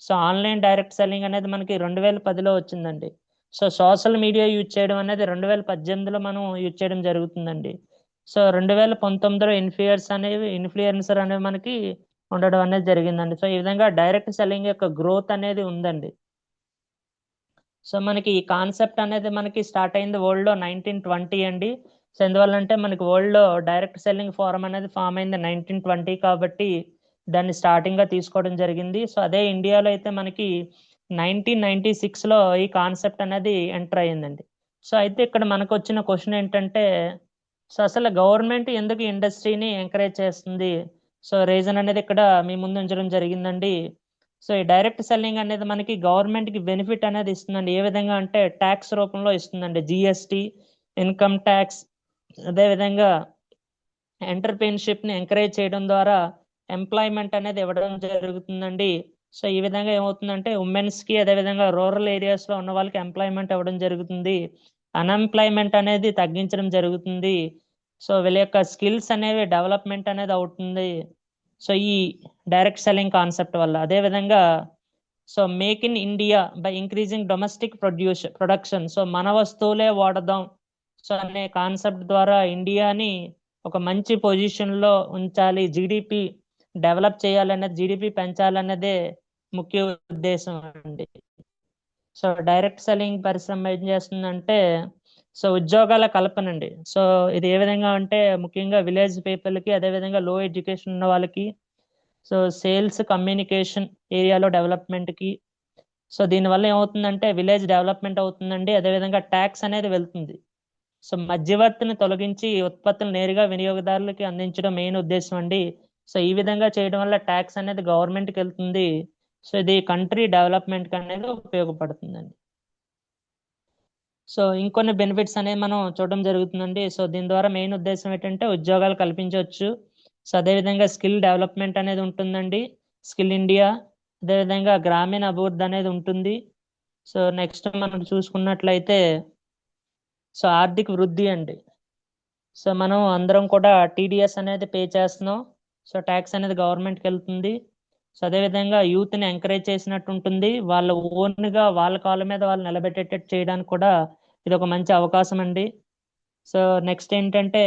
సో ఆన్లైన్ డైరెక్ట్ సెల్లింగ్ అనేది మనకి 2010లో వచ్చిందండి. సో సోషల్ మీడియా యూజ్ చేయడం అనేది 2018లో మనం యూజ్ చేయడం జరుగుతుందండి. సో 2019లో ఇన్ఫ్లుయెన్సర్ అనేవి మనకి ఉండడం అనేది జరిగిందండి. సో ఈ విధంగా డైరెక్ట్ సెల్లింగ్ యొక్క గ్రోత్ అనేది ఉందండి. సో మనకి ఈ కాన్సెప్ట్ అనేది మనకి స్టార్ట్ అయింది వరల్డ్లో 1920 అండి. సో ఎందువల్ల అంటే మనకి వరల్డ్లో డైరెక్ట్ సెల్లింగ్ ఫోరం అనేది ఫామ్ అయింది 1920 కాబట్టి దాన్ని స్టార్టింగ్గా తీసుకోవడం జరిగింది. సో అదే ఇండియాలో అయితే మనకి 1996లో ఈ కాన్సెప్ట్ అనేది ఎంటర్ అయ్యిందండి. సో అయితే ఇక్కడ మనకు వచ్చిన క్వశ్చన్ ఏంటంటే, సో అసలు గవర్నమెంట్ ఎందుకు ఇండస్ట్రీని ఎంకరేజ్ చేస్తుంది? సో రీజన్ అనేది ఇక్కడ మీ ముందు ఉంచడం జరిగిందండి. సో ఈ డైరెక్ట్ సెల్లింగ్ అనేది మనకి గవర్నమెంట్కి బెనిఫిట్ అనేది ఇస్తుందండి. ఏ విధంగా అంటే ట్యాక్స్ రూపంలో ఇస్తుందండి. జిఎస్టీ, ఇన్కమ్ ట్యాక్స్, అదేవిధంగా ఎంటర్ప్రెన్యూర్షిప్ని ఎంకరేజ్ చేయడం ద్వారా ఎంప్లాయ్మెంట్ అనేది ఇవ్వడం జరుగుతుందండి. సో ఈ విధంగా ఏమవుతుందంటే ఉమెన్స్కి అదేవిధంగా రూరల్ ఏరియాస్లో ఉన్న వాళ్ళకి ఎంప్లాయ్మెంట్ ఇవ్వడం జరుగుతుంది. అన్ఎంప్లాయ్మెంట్ అనేది తగ్గించడం జరుగుతుంది. సో వీళ్ళ యొక్క స్కిల్స్ అనేవి డెవలప్మెంట్ అనేది అవుతుంది. సో ఈ డైరెక్ట్ సెల్లింగ్ కాన్సెప్ట్ వల్ల అదేవిధంగా so make in India by increasing domestic production. So మన వస్తువులే వాడదాం సో అనే కాన్సెప్ట్ ద్వారా ఇండియాని ఒక మంచి పొజిషన్లో ఉంచాలి, జీడిపి డెవలప్ చేయాలనేది, జీడిపి పెంచాలన్నదే ముఖ్య ఉద్దేశం అండి. సో డైరెక్ట్ సెల్లింగ్ పరిశ్రమ ఏం చేస్తుందంటే సో ఉద్యోగాల కల్పన అండి. సో ఇది ఏ విధంగా అంటే ముఖ్యంగా విలేజ్ పీపుల్కి అదేవిధంగా లో ఎడ్యుకేషన్ ఉన్న వాళ్ళకి సో సేల్స్ కమ్యూనికేషన్ ఏరియాలో డెవలప్మెంట్కి. సో దీనివల్ల ఏమవుతుందంటే విలేజ్ డెవలప్మెంట్ అవుతుందండి. అదేవిధంగా ట్యాక్స్ అనేది వెళ్తుంది. సో మధ్యవర్తిని తొలగించి ఉత్పత్తులు నేరుగా వినియోగదారులకి అందించడం మెయిన్ ఉద్దేశం అండి. సో ఈ విధంగా చేయడం వల్ల ట్యాక్స్ అనేది గవర్నమెంట్కి వెళ్తుంది. సో ఇది కంట్రీ డెవలప్మెంట్కి అనేది ఉపయోగపడుతుందండి. సో ఇంకొన్ని బెనిఫిట్స్ అనేవి మనం చూడడం జరుగుతుందండి. సో దీని ద్వారా మెయిన్ ఉద్దేశం ఏంటంటే ఉద్యోగాలు కల్పించవచ్చు. సో అదేవిధంగా స్కిల్ డెవలప్మెంట్ అనేది ఉంటుందండి, స్కిల్ ఇండియా, అదేవిధంగా గ్రామీణ అభివృద్ధి అనేది ఉంటుంది. సో నెక్స్ట్ మనం చూసుకున్నట్లయితే సో ఆర్థిక వృద్ధి అండి. సో మనం అందరం కూడా టీడీఎస్ అనేది పే చేస్తున్నాం. సో ట్యాక్స్ అనేది గవర్నమెంట్కి వెళ్తుంది. సో అదేవిధంగా యూత్ని ఎంకరేజ్ చేసినట్టు ఉంటుంది. వాళ్ళ ఓన్గా వాళ్ళ కాళ్ళ మీద వాళ్ళు నిలబెట్టేటట్టు చేయడానికి కూడా ఇది ఒక మంచి అవకాశం అండి. సో నెక్స్ట్ ఏంటంటే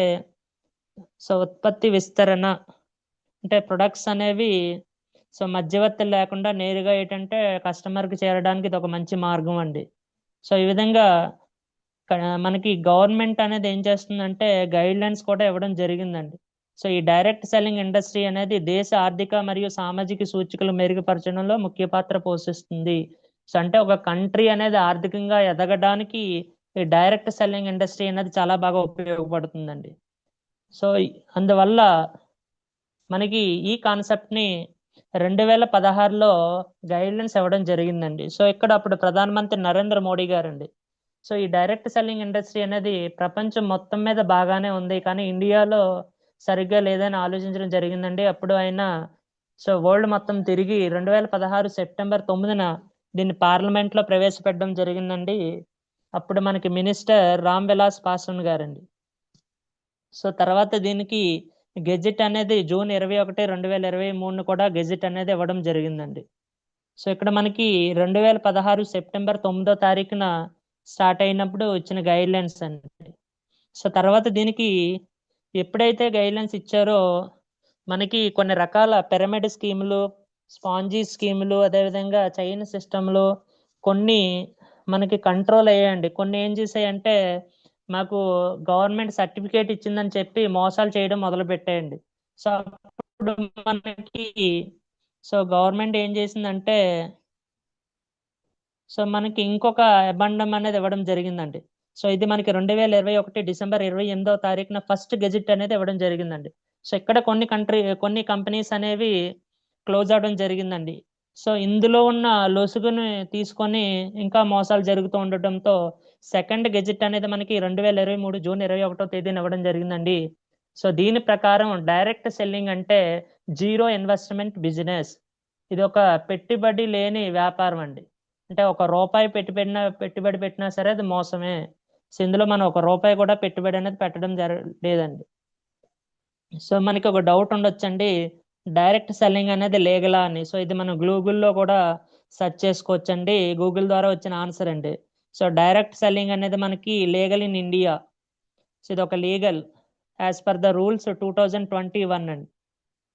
సో ఉత్పత్తి విస్తరణ అంటే ప్రొడక్ట్స్ అనేవి సో మధ్యవర్తులు లేకుండా నేరుగా ఏంటంటే కస్టమర్కి చేరడానికి ఇది ఒక మంచి మార్గం అండి. సో ఈ విధంగా మనకి గవర్నమెంట్ అనేది ఏం చేస్తుందంటే గైడ్ లైన్స్ కూడా ఇవ్వడం జరిగిందండి. సో ఈ డైరెక్ట్ సెల్లింగ్ ఇండస్ట్రీ అనేది దేశ ఆర్థిక మరియు సామాజిక సూచికలు మెరుగుపరచడంలో ముఖ్య పాత్ర పోషిస్తుంది. సో అంటే ఒక కంట్రీ అనేది ఆర్థికంగా ఎదగడానికి ఈ డైరెక్ట్ సెల్లింగ్ ఇండస్ట్రీ అనేది చాలా బాగా ఉపయోగపడుతుందండి. సో అందువల్ల మనకి ఈ కాన్సెప్ట్ని 2016లో గైడ్లైన్స్ ఇవ్వడం జరిగిందండి. సో ఇక్కడ అప్పుడు ప్రధానమంత్రి నరేంద్ర మోడీ గారండి. సో ఈ డైరెక్ట్ సెల్లింగ్ ఇండస్ట్రీ అనేది ప్రపంచం మొత్తం మీద బాగానే ఉంది, కానీ ఇండియాలో సరిగ్గా లేదని ఆలోచించడం జరిగిందండి. అప్పుడు ఆయన సో వరల్డ్ మొత్తం తిరిగి 2016 సెప్టెంబర్ 9న దీన్ని పార్లమెంట్లో ప్రవేశపెట్టడం జరిగిందండి. అప్పుడు మనకి మినిస్టర్ రామ్ విలాస్ పాస్వాన్ గారండి. సో తర్వాత దీనికి గెజిట్ అనేది జూన్ 21, 2023 కూడా గెజిట్ అనేది ఇవ్వడం జరిగిందండి. సో ఇక్కడ మనకి 2016 సెప్టెంబర్ 9వ తారీఖున స్టార్ట్ అయినప్పుడు ఇచ్చిన గైడ్ లైన్స్ అండి. సో తర్వాత దీనికి ఎప్పుడైతే గైడ్ లైన్స్ ఇచ్చారో మనకి కొన్ని రకాల పిరమిడ్ స్కీములు, స్పాంజీ స్కీములు, అదేవిధంగా చైన్ సిస్టంలు కొన్ని మనకి కంట్రోల్ అయ్యాయండి. కొన్ని ఏం చేసాయంటే మాకు గవర్నమెంట్ సర్టిఫికేట్ ఇచ్చిందని చెప్పి మోసాలు చేయడం మొదలు పెట్టాయండి. సో అప్పుడు మనకి సో గవర్నమెంట్ ఏం చేసిందంటే సో మనకి ఇంకొక అబండం అనేది ఇవ్వడం జరిగిందండి. సో ఇది మనకి 2021 డిసెంబర్ 28వ తారీఖున ఫస్ట్ గెజిట్ అనేది ఇవ్వడం జరిగిందండి. సో ఇక్కడ కొన్ని కంపెనీస్ అనేవి క్లోజ్ అవడం జరిగిందండి. సో ఇందులో ఉన్న లొసుగుని తీసుకొని ఇంకా మోసాలు జరుగుతూ ఉండటంతో సెకండ్ గెజిట్ అనేది మనకి 2023 జూన్ 21వ తేదీన ఇవ్వడం జరిగిందండి. సో దీని ప్రకారం డైరెక్ట్ సెల్లింగ్ అంటే జీరో ఇన్వెస్ట్మెంట్ బిజినెస్. ఇది ఒక పెట్టుబడి లేని వ్యాపారం అండి. అంటే ఒక రూపాయి పెట్టుబడి పెట్టినా సరే అది మోసమే. సో ఇందులో మనం ఒక రూపాయి కూడా పెట్టుబడి అనేది పెట్టడం లేదండి. సో మనకి ఒక డౌట్ ఉండొచ్చండి, డైరెక్ట్ సెల్లింగ్ అనేది లీగలా అని. సో ఇది మనం గూగుల్లో కూడా సెర్చ్ చేసుకోవచ్చండి. గూగుల్ ద్వారా వచ్చిన ఆన్సర్ అండి. సో డైరెక్ట్ సెల్లింగ్ అనేది మనకి లీగల్ ఇన్ ఇండియా. సో ఇది ఒక legal as per the rules 2021 అండి.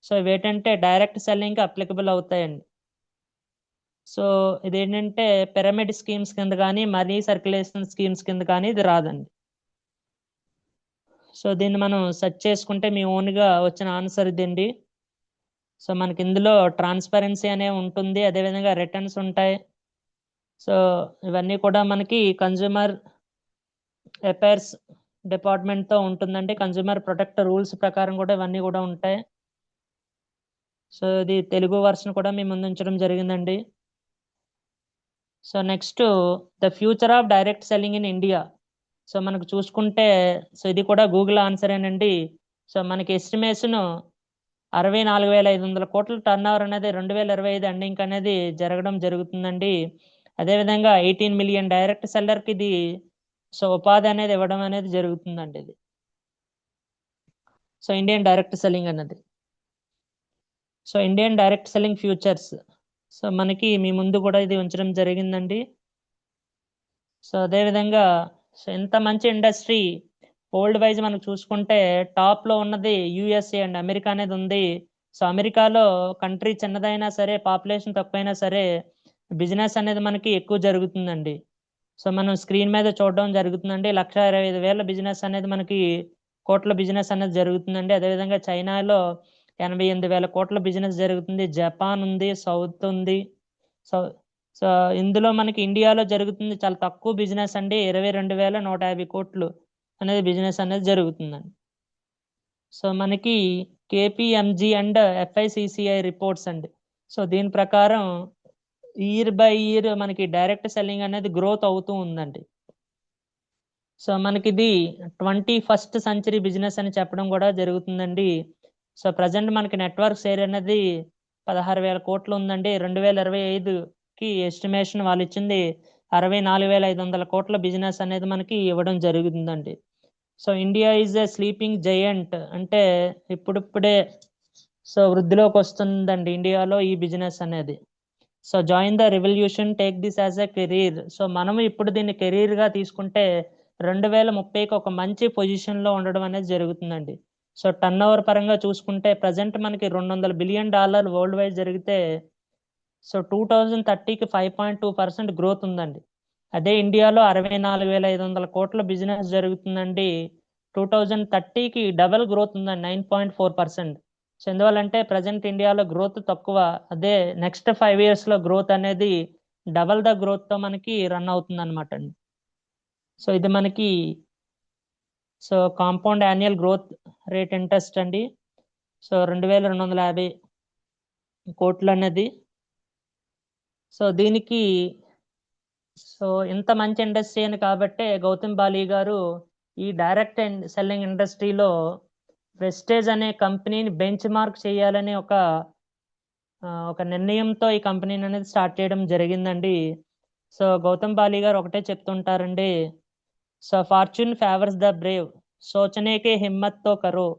సో ఇవేంటంటే డైరెక్ట్ సెల్లింగ్ అప్లికబుల్ అవుతాయండి. సో ఇదేంటంటే పిరమిడ్ స్కీమ్స్ కింద కానీ మనీ సర్క్యులేషన్ స్కీమ్స్ కింద కానీ ఇది రాదండి. సో దీన్ని మనం సెర్చ్ చేసుకుంటే మీ ఓన్గా వచ్చిన ఆన్సర్ ఇదండి. సో మనకి ఇందులో ట్రాన్స్పరెన్సీ అనే ఉంటుంది, అదేవిధంగా రిటర్న్స్ ఉంటాయి. సో ఇవన్నీ కూడా మనకి కన్జ్యూమర్ అఫైర్స్ డిపార్ట్మెంట్తో ఉంటుందండి. కన్జ్యూమర్ ప్రొటెక్ట్ రూల్స్ ప్రకారం కూడా ఇవన్నీ కూడా ఉంటాయి. సో ఇది తెలుగు వర్షన్ కూడా మీ ముందు ఉంచడం జరిగిందండి. So next the future of direct selling in India. So మనకు చూసుకుంటే సో ఇది కూడా గూగుల్ ఆన్సరేనండి. సో మనకి ఎస్టిమేషన్ 64,500 కోట్ల టర్న్ ఓవర్ అనేది 2025 ఎండింగ్ అనేది జరగడం జరుగుతుందండి. అదేవిధంగా 18 మిలియన్ డైరెక్ట్ సెల్లర్కి ఇది సో ఉపాధి అనేది ఇవ్వడం అనేది జరుగుతుందండి. ఇది సో ఇండియన్ డైరెక్ట్ సెల్లింగ్ అన్నది. So Indian direct selling futures. So మనకి మీ ముందు కూడా ఇది ఉంచడం జరిగిందండి. సో అదేవిధంగా సో ఇంత మంచి ఇండస్ట్రీ వరల్డ్ వైజ్ మనం చూసుకుంటే టాప్లో ఉన్నది యుఎస్ఏ అండ్ అమెరికా అనేది ఉంది. సో అమెరికాలో కంట్రీ చిన్నదైనా సరే, పాపులేషన్ తక్కువైనా సరే బిజినెస్ అనేది మనకి ఎక్కువ జరుగుతుందండి. సో మనం స్క్రీన్ మీద చూడడం జరుగుతుందండి. 1,25,000 బిజినెస్ అనేది మనకి కోట్ల బిజినెస్ అనేది జరుగుతుందండి. అదేవిధంగా చైనాలో 88,000 కోట్ల బిజినెస్ జరుగుతుంది. జపాన్ ఉంది, సౌత్ ఉంది. సో సో ఇందులో మనకి ఇండియాలో జరుగుతుంది చాలా తక్కువ బిజినెస్ అండి. 22,150 కోట్లు అనేది బిజినెస్ అనేది జరుగుతుందండి. సో మనకి కేపీఎంజీ అండ్ ఎఫ్ఐసిసిఐ రిపోర్ట్స్ అండి. సో దీని ప్రకారం ఇయర్ బై ఇయర్ మనకి డైరెక్ట్ సెల్లింగ్ అనేది గ్రోత్ అవుతూ ఉందండి. సో మనకి ఇది 21st సెంచరీ బిజినెస్ అని చెప్పడం కూడా జరుగుతుందండి. సో ప్రజెంట్ మనకి నెట్వర్క్ షేర్ అనేది 16,000 కోట్లు ఉందండి. 2025కి ఎస్టిమేషన్ వాళ్ళు ఇచ్చింది 64,500 కోట్ల బిజినెస్ అనేది మనకి ఇవ్వడం జరుగుతుందండి. So India is a sleeping giant, అంటే ఇప్పుడిప్పుడే సో వృద్ధిలోకి వస్తుందండి ఇండియాలో ఈ బిజినెస్ అనేది. So join the revolution, take this as a career. So మనం ఇప్పుడు దీన్ని కెరీర్గా తీసుకుంటే 2030కి ఒక మంచి పొజిషన్లో ఉండడం అనేది జరుగుతుందండి. సో టర్న్ ఓవర్ పరంగా చూసుకుంటే ప్రజెంట్ మనకి $200 బిలియన్ వరల్డ్ వైడ్ జరిగితే సో 2030కి 5.2% గ్రోత్ ఉందండి. అదే ఇండియాలో 64,500 కోట్ల బిజినెస్ జరుగుతుందండి. 2030కి డబల్ గ్రోత్ ఉందండి, 9.4%. సో ఎందువల్లంటే ప్రజెంట్ ఇండియాలో గ్రోత్ తక్కువ, అదే నెక్స్ట్ 5 ఇయర్స్లో గ్రోత్ అనేది డబల్ ద గ్రోత్తో మనకి రన్ అవుతుంది అనమాట అండి. సో ఇది మనకి so compound annual growth rate interest అండి. సో 2,250 కోట్లు అనేది. సో దీనికి సో ఇంత మంచి ఇండస్ట్రీ అని కాబట్టే గౌతమ్ బాలి గారు ఈ డైరెక్ట్ సెల్లింగ్ ఇండస్ట్రీలో వెస్టేజ్ అనే కంపెనీని బెంచ్ మార్క్ చేయాలని ఒక నిర్ణయంతో ఈ కంపెనీని అనేది స్టార్ట్ చేయడం జరిగిందండి. సో గౌతమ్ బాలి గారు ఒకటే చెప్తుంటారండి, so fortune favours the brave, సోచనేకే హిమ్మత్తో కరో.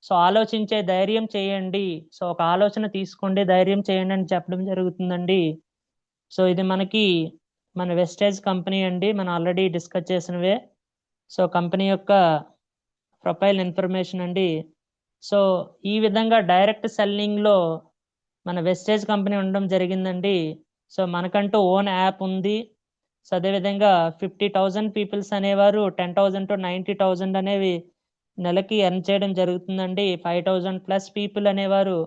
సో ఆలోచించే ధైర్యం చేయండి, సో ఒక ఆలోచన తీసుకోండి, ధైర్యం చేయండి అని చెప్పడం జరుగుతుందండి. సో ఇది మన వెస్టేజ్ కంపెనీ అండి, మనం ఆల్రెడీ డిస్కస్ చేసినవే. సో కంపెనీ యొక్క ప్రొఫైల్ ఇన్ఫర్మేషన్ అండి. సో ఈ విధంగా డైరెక్ట్ సెల్లింగ్లో మన వెస్టేజ్ కంపెనీ ఉండడం జరిగిందండి. సో మనకంటూ ఓన్ యాప్ ఉంది. సో అదేవిధంగా 50,000 పీపుల్స్ అనేవారు 10,000 to 90,000 అనేవి నెలకి ఎర్న్ చేయడం జరుగుతుందండి. 5,000+ పీపుల్ అనేవారు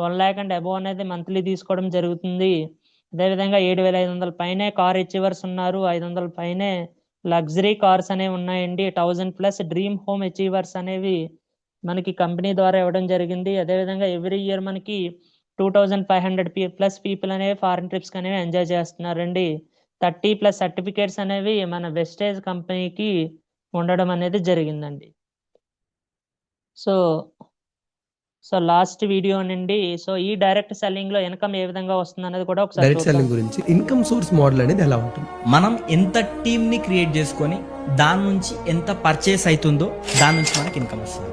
1 lakh అండ్ అబోవ్ అనేది మంత్లీ తీసుకోవడం జరుగుతుంది. అదేవిధంగా 7,500 పైనే కార్ అచీవర్స్ ఉన్నారు, 500 పైనే లగ్జరీ కార్స్ అనేవి ఉన్నాయండి. 1,000+ డ్రీమ్ హోమ్ అచీవర్స్ అనేవి మనకి కంపెనీ ద్వారా ఇవ్వడం జరిగింది. అదేవిధంగా ఎవ్రీ ఇయర్ మనకి 2,500+ పీపుల్ అనేవి ఫారిన్ ట్రిప్స్ అనేవి ఎంజాయ్ చేస్తున్నారండి. 30+ సర్టిఫికేట్స్ అనేవి మన వెస్టేజ్ కంపెనీకి ఉండడం అనేది జరిగిందండి. సో సో లాస్ట్ వీడియో నుండి సో ఈ డైరెక్ట్ సెల్లింగ్ లో ఇన్కమ్ ఏ విధంగా వస్తుంది అనేది కూడా ఒకసారి డైరెక్ట్ చూద్దాం. సెల్లింగ్ గురించి ఇన్కమ్ సోర్స్ మోడల్ అనేది ఎలా ఉంటుంది? మనం ఎంత టీమ్ ని క్రియేట్ చేసుకొని దాని నుంచి ఎంత పర్చేస్ అవుతుందో దాని నుంచి మనకి ఇన్కమ్ వస్తుంది.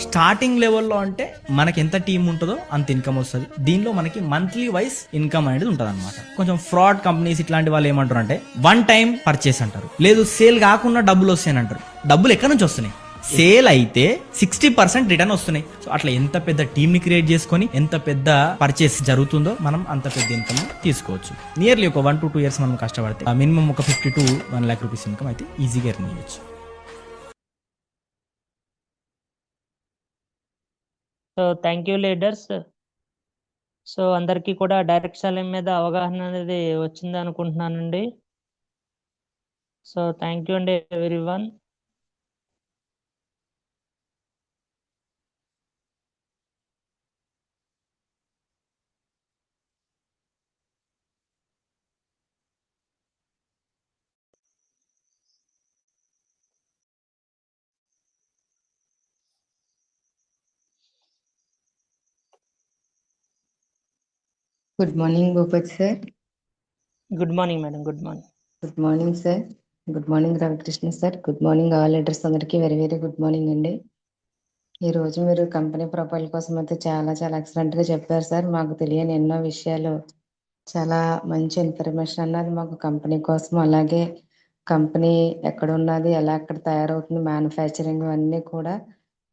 స్టార్టింగ్ లెవెల్లో అంటే మనకి ఎంత టీం ఉంటుందో అంత ఇన్కమ్ వస్తుంది. దీనిలో మనకి మంత్లీ వైజ్ ఇన్కమ్ అనేది ఉంటుంది అనమాట. కొంచెం ఫ్రాడ్ కంపెనీస్ ఇట్లాంటి వాళ్ళు ఏమంటారు అంటే వన్ టైం పర్చేస్ అంటారు, లేదు సేల్ కాకుండా డబ్బులు వస్తాయని అంటారు. డబ్బులు ఎక్కడి నుంచి వస్తున్నాయి? సేల్ అయితే 60% రిటర్న్ వస్తున్నాయి. సో అట్లా ఎంత పెద్ద టీమ్ ని క్రియేట్ చేసుకొని ఎంత పెద్ద పర్చేస్ జరుగుతుందో మనం అంత పెద్ద ఇన్కమ్ తీసుకోవచ్చు. నియర్లీ ఒక 1 to 2 years మనం కష్టపడితే మినిమం ఒక 50 to 1 lakh రూపీస్ ఇన్కమ్ అయితే ఈజీగా ఎర్న్ చేయొచ్చు. So thank you leaders. So అందరికీ కూడా డైరెక్ట్ సెల్లింగ్ మీద అవగాహన అనేది వచ్చింది అనుకుంటున్నానండి. సో థ్యాంక్ యూ అండి everyone. Good morning Bhupathi sir. Good morning madam. Good morning. Good morning sir. Good morning Ravikrishna sir. Good morning all leaders అందరికీ వెరీ వెరీ గుడ్ మార్నింగ్ అండి. ఈరోజు మీరు కంపెనీ ప్రొఫైల్ కోసం అయితే చాలా చాలా ఎక్సలెంట్గా చెప్పారు సార్. మాకు తెలియని ఎన్నో విషయాలు, చాలా మంచి ఇన్ఫర్మేషన్ అన్నది మాకు కంపెనీ కోసం, అలాగే కంపెనీ ఎక్కడ ఉన్నది, ఎలా ఎక్కడ తయారవుతుంది, మ్యానుఫ్యాక్చరింగ్ అన్నీ కూడా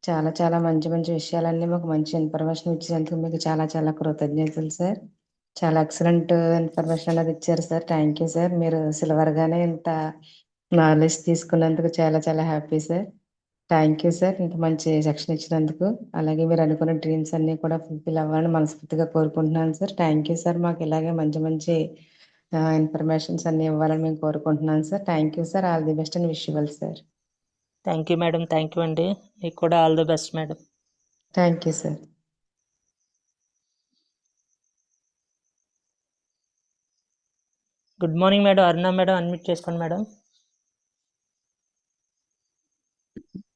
చాలా చాలా మంచి మంచి విషయాలన్నీ మాకు మంచి ఇన్ఫర్మేషన్ ఇచ్చినందుకు మీకు చాలా చాలా కృతజ్ఞతలు సార్. చాలా ఎక్సలెంట్ ఇన్ఫర్మేషన్ అనేది ఇచ్చారు సార్. Thank you sir. మీరు సిల్వర్గానే ఇంత నాలెడ్జ్ తీసుకున్నందుకు చాలా చాలా happy sir. Thank you sir, ఇంత మంచి సెక్షన్ ఇచ్చినందుకు. అలాగే మీరు అనుకున్న డ్రీమ్స్ అన్నీ కూడా ఫుల్ఫిల్ అవ్వాలని మనస్ఫూర్తిగా కోరుకుంటున్నాను సార్. Thank you sir. మాకు ఇలాగే మంచి మంచి ఇన్ఫర్మేషన్స్ అన్నీ ఇవ్వాలని మేము కోరుకుంటున్నాను sir. Thank you sir. All the best and wish well sir. Thank you madam. Thank you అండి. మీకు కూడా all the best madam. Thank you sir. Good morning madam. Aruna madam unmute చేసుకోండి madam.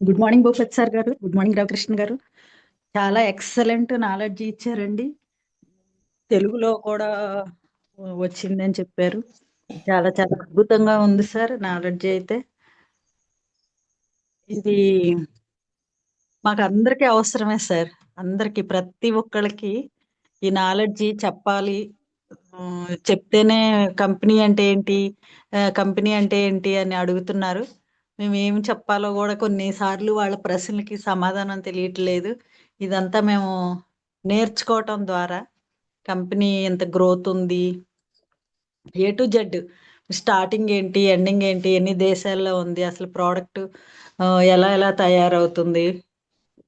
Good morning Bhupath sir గారు. Good morning Ravikrishna గారు. చాలా excellent knowledge ఇచ్చారండి. తెలుగులో కూడా వచ్చిందని చెప్పారు. చాలా చాలా అద్భుతంగా ఉంది సార్ నాలెడ్జ్ అయితే. ఇది మాకు అందరికీ అవసరమే సార్. అందరికీ, ప్రతి ఒక్కళ్ళకి ఈ నాలెడ్జ్ చెప్పాలి. చెప్తేనే కంపెనీ అంటే ఏంటి, కంపెనీ అంటే ఏంటి అని అడుగుతున్నారు. మేము ఏం చెప్పాలో కూడా కొన్నిసార్లు వాళ్ళ ప్రశ్నలకి సమాధానం తెలియట్లేదు. ఇదంతా మేము నేర్చుకోవటం ద్వారా కంపెనీ ఎంత గ్రోత్ ఉంది, ఏ టు జెడ్ స్టార్టింగ్ ఏంటి, ఎండింగ్ ఏంటి, ఎన్ని దేశాల్లో ఉంది, అసలు ప్రోడక్ట్ ఎలా ఎలా తయారవుతుంది,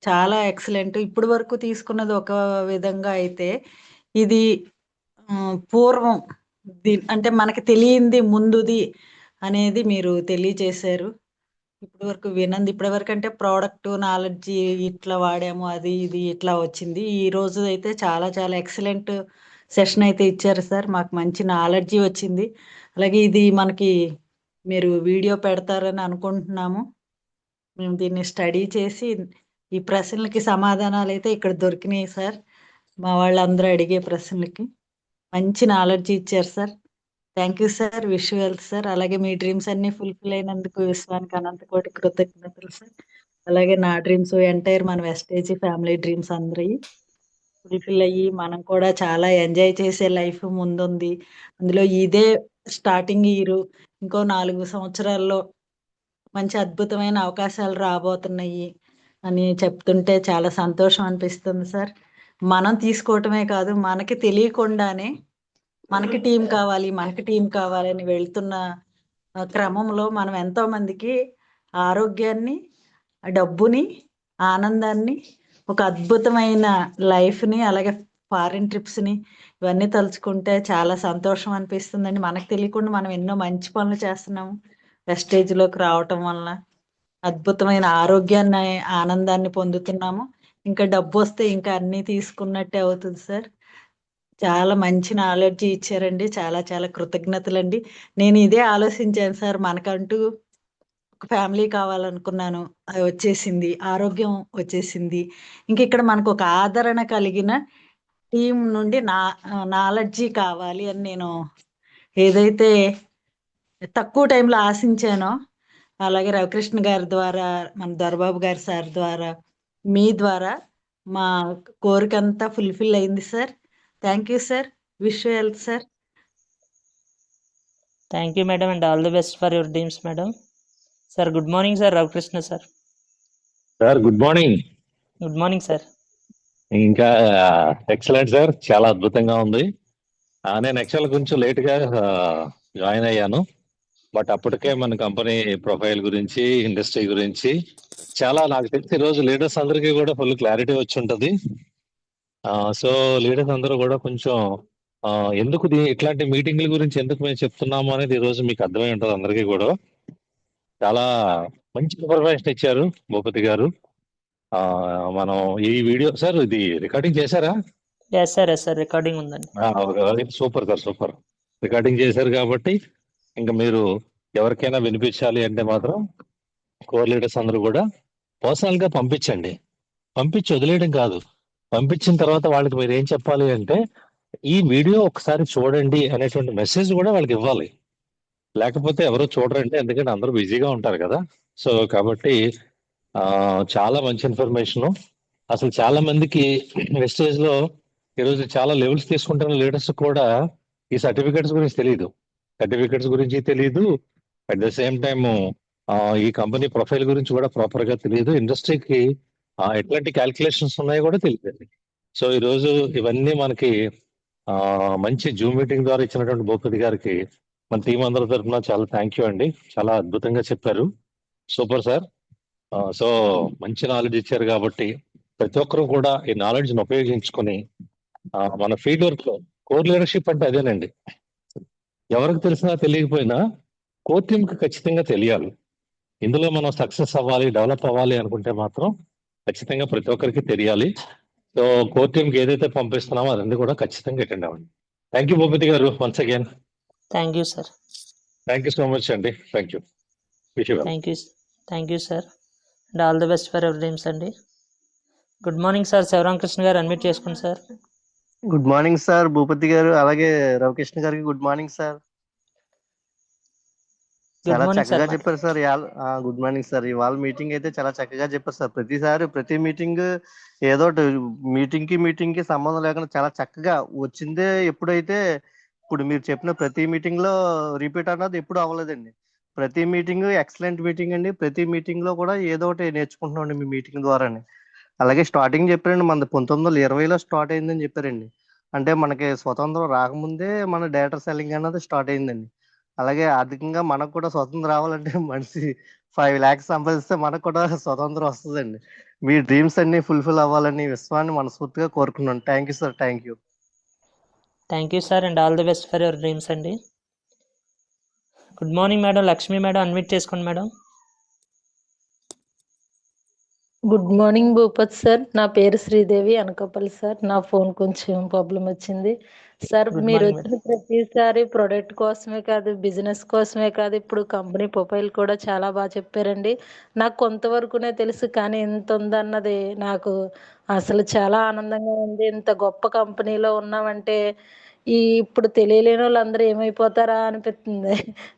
చాలా ఎక్సలెంట్. ఇప్పుడు వరకు తీసుకున్నది ఒక విధంగా అయితే ఇది పూర్వం అంటే మనకి తెలియంది ముందుది అనేది మీరు తెలియచేశారు. ఇప్పటి వరకు వినంది ఇప్పటి వరకు అంటే ప్రోడక్ట్ నాలెడ్జ్ ఇట్లా వాడాము, అది ఇది ఇట్లా వచ్చింది. ఈ రోజు అయితే చాలా చాలా ఎక్సలెంట్ సెషన్ అయితే ఇచ్చారు సార్. మాకు మంచి నాలెడ్జి వచ్చింది. అలాగే ఇది మనకి మీరు వీడియో పెడతారని అనుకుంటున్నాము. మేము దీన్ని స్టడీ చేసి ఈ ప్రశ్నలకి సమాధానాలు అయితే ఇక్కడ దొరికినాయి సార్. మా వాళ్ళందరూ అడిగే ప్రశ్నలకి మంచి నాలెడ్జ్ ఇచ్చారు sir. Thank you sir. Wish you wealth sir. అలాగే మీ డ్రీమ్స్ అన్ని ఫుల్ఫిల్ అయినందుకు విశ్వానికి అనంత కోటి కృతజ్ఞతలు సార్. అలాగే నా డ్రీమ్స్ ఎంటైర్ మన వెస్టేజ్ ఫ్యామిలీ డ్రీమ్స్ అందరి ఫుల్ఫిల్ అయ్యి మనం కూడా చాలా ఎంజాయ్ చేసే లైఫ్ ముందుంది. అందులో ఇదే స్టార్టింగ్ ఇయర్, ఇంకో 4 సంవత్సరాల్లో మంచి అద్భుతమైన అవకాశాలు రాబోతున్నాయి అని చెప్తుంటే చాలా సంతోషం అనిపిస్తుంది సార్. మనం తీసుకోవటమే కాదు, మనకి తెలియకుండానే మనకి టీం కావాలి, మనకి టీం కావాలి అని వెళ్తున్న క్రమంలో మనం ఎంతో మందికి ఆరోగ్యాన్ని, డబ్బుని, ఆనందాన్ని, ఒక అద్భుతమైన లైఫ్ని, అలాగే ఫారిన్ ట్రిప్స్ని ఇవన్నీ తలుచుకుంటే చాలా సంతోషం అనిపిస్తుందండి. మనకు తెలియకుండా మనం ఎన్నో మంచి పనులు చేస్తున్నాము వెస్టేజ్లోకి రావటం వలన. అద్భుతమైన ఆరోగ్యాన్ని, ఆనందాన్ని పొందుతున్నాము. ఇంకా డబ్బు వస్తే ఇంకా అన్నీ తీసుకున్నట్టే అవుతుంది సార్. చాలా మంచి నాలెడ్జ్ ఇచ్చారండి. చాలా చాలా కృతజ్ఞతలండి. నేను ఇదే ఆలోచించాను సార్. మనకంటూ ఒక ఫ్యామిలీ కావాలనుకున్నాను, అది వచ్చేసింది. ఆరోగ్యం వచ్చేసింది. ఇంక ఇక్కడ మనకు ఒక ఆదరణ కలిగిన టీం నుండి నాలెడ్జి కావాలి అని నేను ఏదైతే తక్కువ టైంలో ఆశించానో, అలాగే రవికృష్ణ గారి ద్వారా, మన దొరబాబు గారి సార్ ద్వారా, మీ ద్వారా మా కోరికంతా ఫుల్ఫిల్ అయింది sir. Thank you sir. Wish you health sir. Thank you madam and all the best for your dreams madam. Sir good morning sir. Ravikrishna sir. Sir good morning. Good morning sir. ఇంకా excellent sir, చాలా అద్భుతంగా ఉంది. నేను actual కొంచెం లేట్గా join అయ్యాను, but అప్పటికే మన కంపెనీ ప్రొఫైల్ గురించి, ఇండస్ట్రీ గురించి చాలా నాకు తెలిసి ఈరోజు లీడర్స్ అందరికీ కూడా ఫుల్ క్లారిటీ వచ్చి ఉంటుంది. సో లీడర్స్ అందరూ కూడా కొంచెం ఎందుకు ఇట్లాంటి మీటింగ్ల గురించి ఎందుకు మేము చెప్తున్నాము అనేది ఈరోజు మీకు అర్థమై ఉంటుంది అందరికీ కూడా. చాలా మంచి ఇన్ఫర్మేషన్ ఇచ్చారు భూపతి గారు. మనం ఈ వీడియో సార్ ఇది రికార్డింగ్ చేశారా? Yes sir, yes sir, recording ఉందండి. Super sir, super. రికార్డింగ్ చేశారు కాబట్టి ఇంకా మీరు ఎవరికైనా వినిపించాలి అంటే మాత్రం కోర్ లీడర్స్ అందరూ కూడా పర్సనల్ గా పంపించండి. పంపించి వదిలేయడం కాదు, పంపించిన తర్వాత వాళ్ళకి మీరు ఏం చెప్పాలి అంటే ఈ వీడియో ఒకసారి చూడండి అనేటువంటి మెసేజ్ కూడా వాళ్ళకి ఇవ్వాలి. లేకపోతే ఎవరో చూడరంటే, ఎందుకంటే అందరూ బిజీగా ఉంటారు కదా. సో కాబట్టి చాలా మంచి ఇన్ఫర్మేషన్. అసలు చాలా మందికి వెస్టేజ్ లో ఈరోజు చాలా లెవెల్స్ తీసుకుంటున్న లీడర్స్ కూడా ఈ సర్టిఫికెట్స్ గురించి తెలియదు. సర్టిఫికెట్స్ గురించి తెలియదు, అట్ ద సేమ్ టైమ్ ఈ కంపెనీ ప్రొఫైల్ గురించి కూడా ప్రాపర్ గా తెలియదు, ఇండస్ట్రీకి ఎట్లాంటి క్యాల్కులేషన్స్ ఉన్నాయో కూడా తెలియదు. సో ఈ రోజు ఇవన్నీ మనకి మంచి జూమ్ మీటింగ్ ద్వారా ఇచ్చినటువంటి భూపతి గారికి మన టీం అందరి తరఫున చాలా థ్యాంక్ యూ అండి. చాలా అద్భుతంగా చెప్పారు. Super sir. సో మంచి నాలెడ్జ్ ఇచ్చారు కాబట్టి ప్రతి ఒక్కరూ కూడా ఈ నాలెడ్జ్ ని ఉపయోగించుకొని మన ఫీల్డ్ వర్క్ లో కోర్ లీడర్షిప్ అంటే అదేనండి. ఎవరికి తెలిసినా తెలియకపోయినా కోర్ టీమ్ కి ఖచ్చితంగా తెలియాలి. ఇందులో మనం సక్సెస్ అవ్వాలి, డెవలప్ అవ్వాలి అనుకుంటే మాత్రం ఖచ్చితంగా ప్రతి ఒక్కరికి తెలియాలి. సో కోర్ టీమ్ కి ఏదైతే పంపిస్తున్నామో అదన్నీ కూడా ఖచ్చితంగా అటెండ్ అవ్వండి. థ్యాంక్ యూ భూపతి గారు once again. Thank you sir. Thank you so much అండి. Thank you. Thank you sir and all the best for your dreams అండి. Good morning sir. శివరామకృష్ణ గారు అడ్మిట్ చేసుకోండి sir. Good morning sir Bhupathi గారు, అలాగే రవికృష్ణ గారికి good morning sir. చాలా చక్కగా చెప్పారు సార్. Good morning sir. ఇవాళ మీటింగ్ అయితే చాలా చక్కగా చెప్పారు సార్. ప్రతి మీటింగ్ ఏదో మీటింగ్ కి సంబంధం లేకుండా చాలా చక్కగా వచ్చిందే. ఎప్పుడైతే ఇప్పుడు మీరు చెప్పిన ప్రతి మీటింగ్ లో రిపీట్ అన్నది ఎప్పుడు అవ్వలేదండి. ప్రతి మీటింగ్ ఎక్సలెంట్ మీటింగ్ అండి. ప్రతి మీటింగ్ లో కూడా ఏదో ఒకటి నేర్చుకుంటున్నాం మీ మీటింగ్ ద్వారానే. అలాగే స్టార్టింగ్ చెప్పారండి, మనది 1920లో స్టార్ట్ అయిందని చెప్పారండి. అంటే మనకి స్వతంత్రం రాకముందే మన డేటా సెల్లింగ్ అన్నది స్టార్ట్ అయిందండి. అలాగే ఆర్థికంగా మనకు కూడా స్వతంత్రం రావాలంటే మనిషి 5 lakhs సంపాదిస్తే మనకు కూడా స్వతంత్రం వస్తుందండి. మీ డ్రీమ్స్ అన్ని ఫుల్ఫిల్ అవ్వాలని విశ్వాన్ని మనస్ఫూర్తిగా కోరుకున్నాను. Thank you sir. Thank you. Thank you sir and all the best for your dreams అండి. Good morning madam. Lakshmi madam unmute చేసుకోండి madam. Good morning Bhupath sir. నా పేరు శ్రీదేవి అనకాపల్లి సార్. నా ఫోన్ కొంచెం ప్రాబ్లం వచ్చింది సార్. గుడ్ మీరు మార్నింగ్ వచ్చిన మేడం. ప్రతిసారి ప్రొడక్ట్ కోసమే కాదు, బిజినెస్ కోసమే కాదు, ఇప్పుడు కంపెనీ ప్రొఫైల్ కూడా చాలా బాగా చెప్పారండి. నాకు కొంతవరకునే తెలుసు, కానీ ఇంత ఉందన్నది నాకు అసలు చాలా ఆనందంగా ఉంది. ఇంత గొప్ప కంపెనీలో ఉన్నామంటే ఇప్పుడు తెలియలేని వాళ్ళందరూ ఏమైపోతారా అనిపిస్తుంది.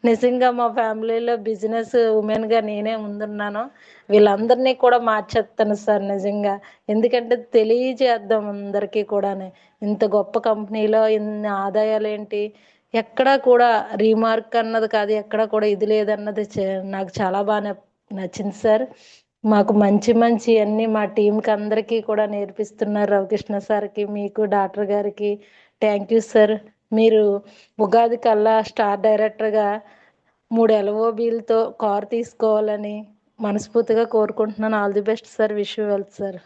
నిజంగా మా ఫ్యామిలీలో బిజినెస్ ఉమెన్గా నేనే ముందున్నాను. వీళ్ళందరినీ కూడా మార్చేస్తాను సార్ నిజంగా. ఎందుకంటే తెలియజేద్దాం అందరికీ కూడా, ఇంత గొప్ప కంపెనీలో ఇన్ని ఆదాయాలు ఏంటి, ఎక్కడా కూడా రీమార్క్ అన్నది కాదు, ఎక్కడా కూడా ఇది లేదన్నది నాకు చాలా బాగా నచ్చింది సార్. మాకు మంచి మంచి అన్ని మా టీంకి అందరికీ కూడా నేర్పిస్తున్నారు. రవికృష్ణ సార్కి, మీకు, డాక్టర్ గారికి థ్యాంక్ యూ సార్. మీరు ఉగాది కల్లా స్టార్ డైరెక్టర్గా 3 LOBలతో కార్ తీసుకోవాలని మనస్ఫూర్తిగా కోరుకుంటున్నాను. All the best sir. Wish you well sir.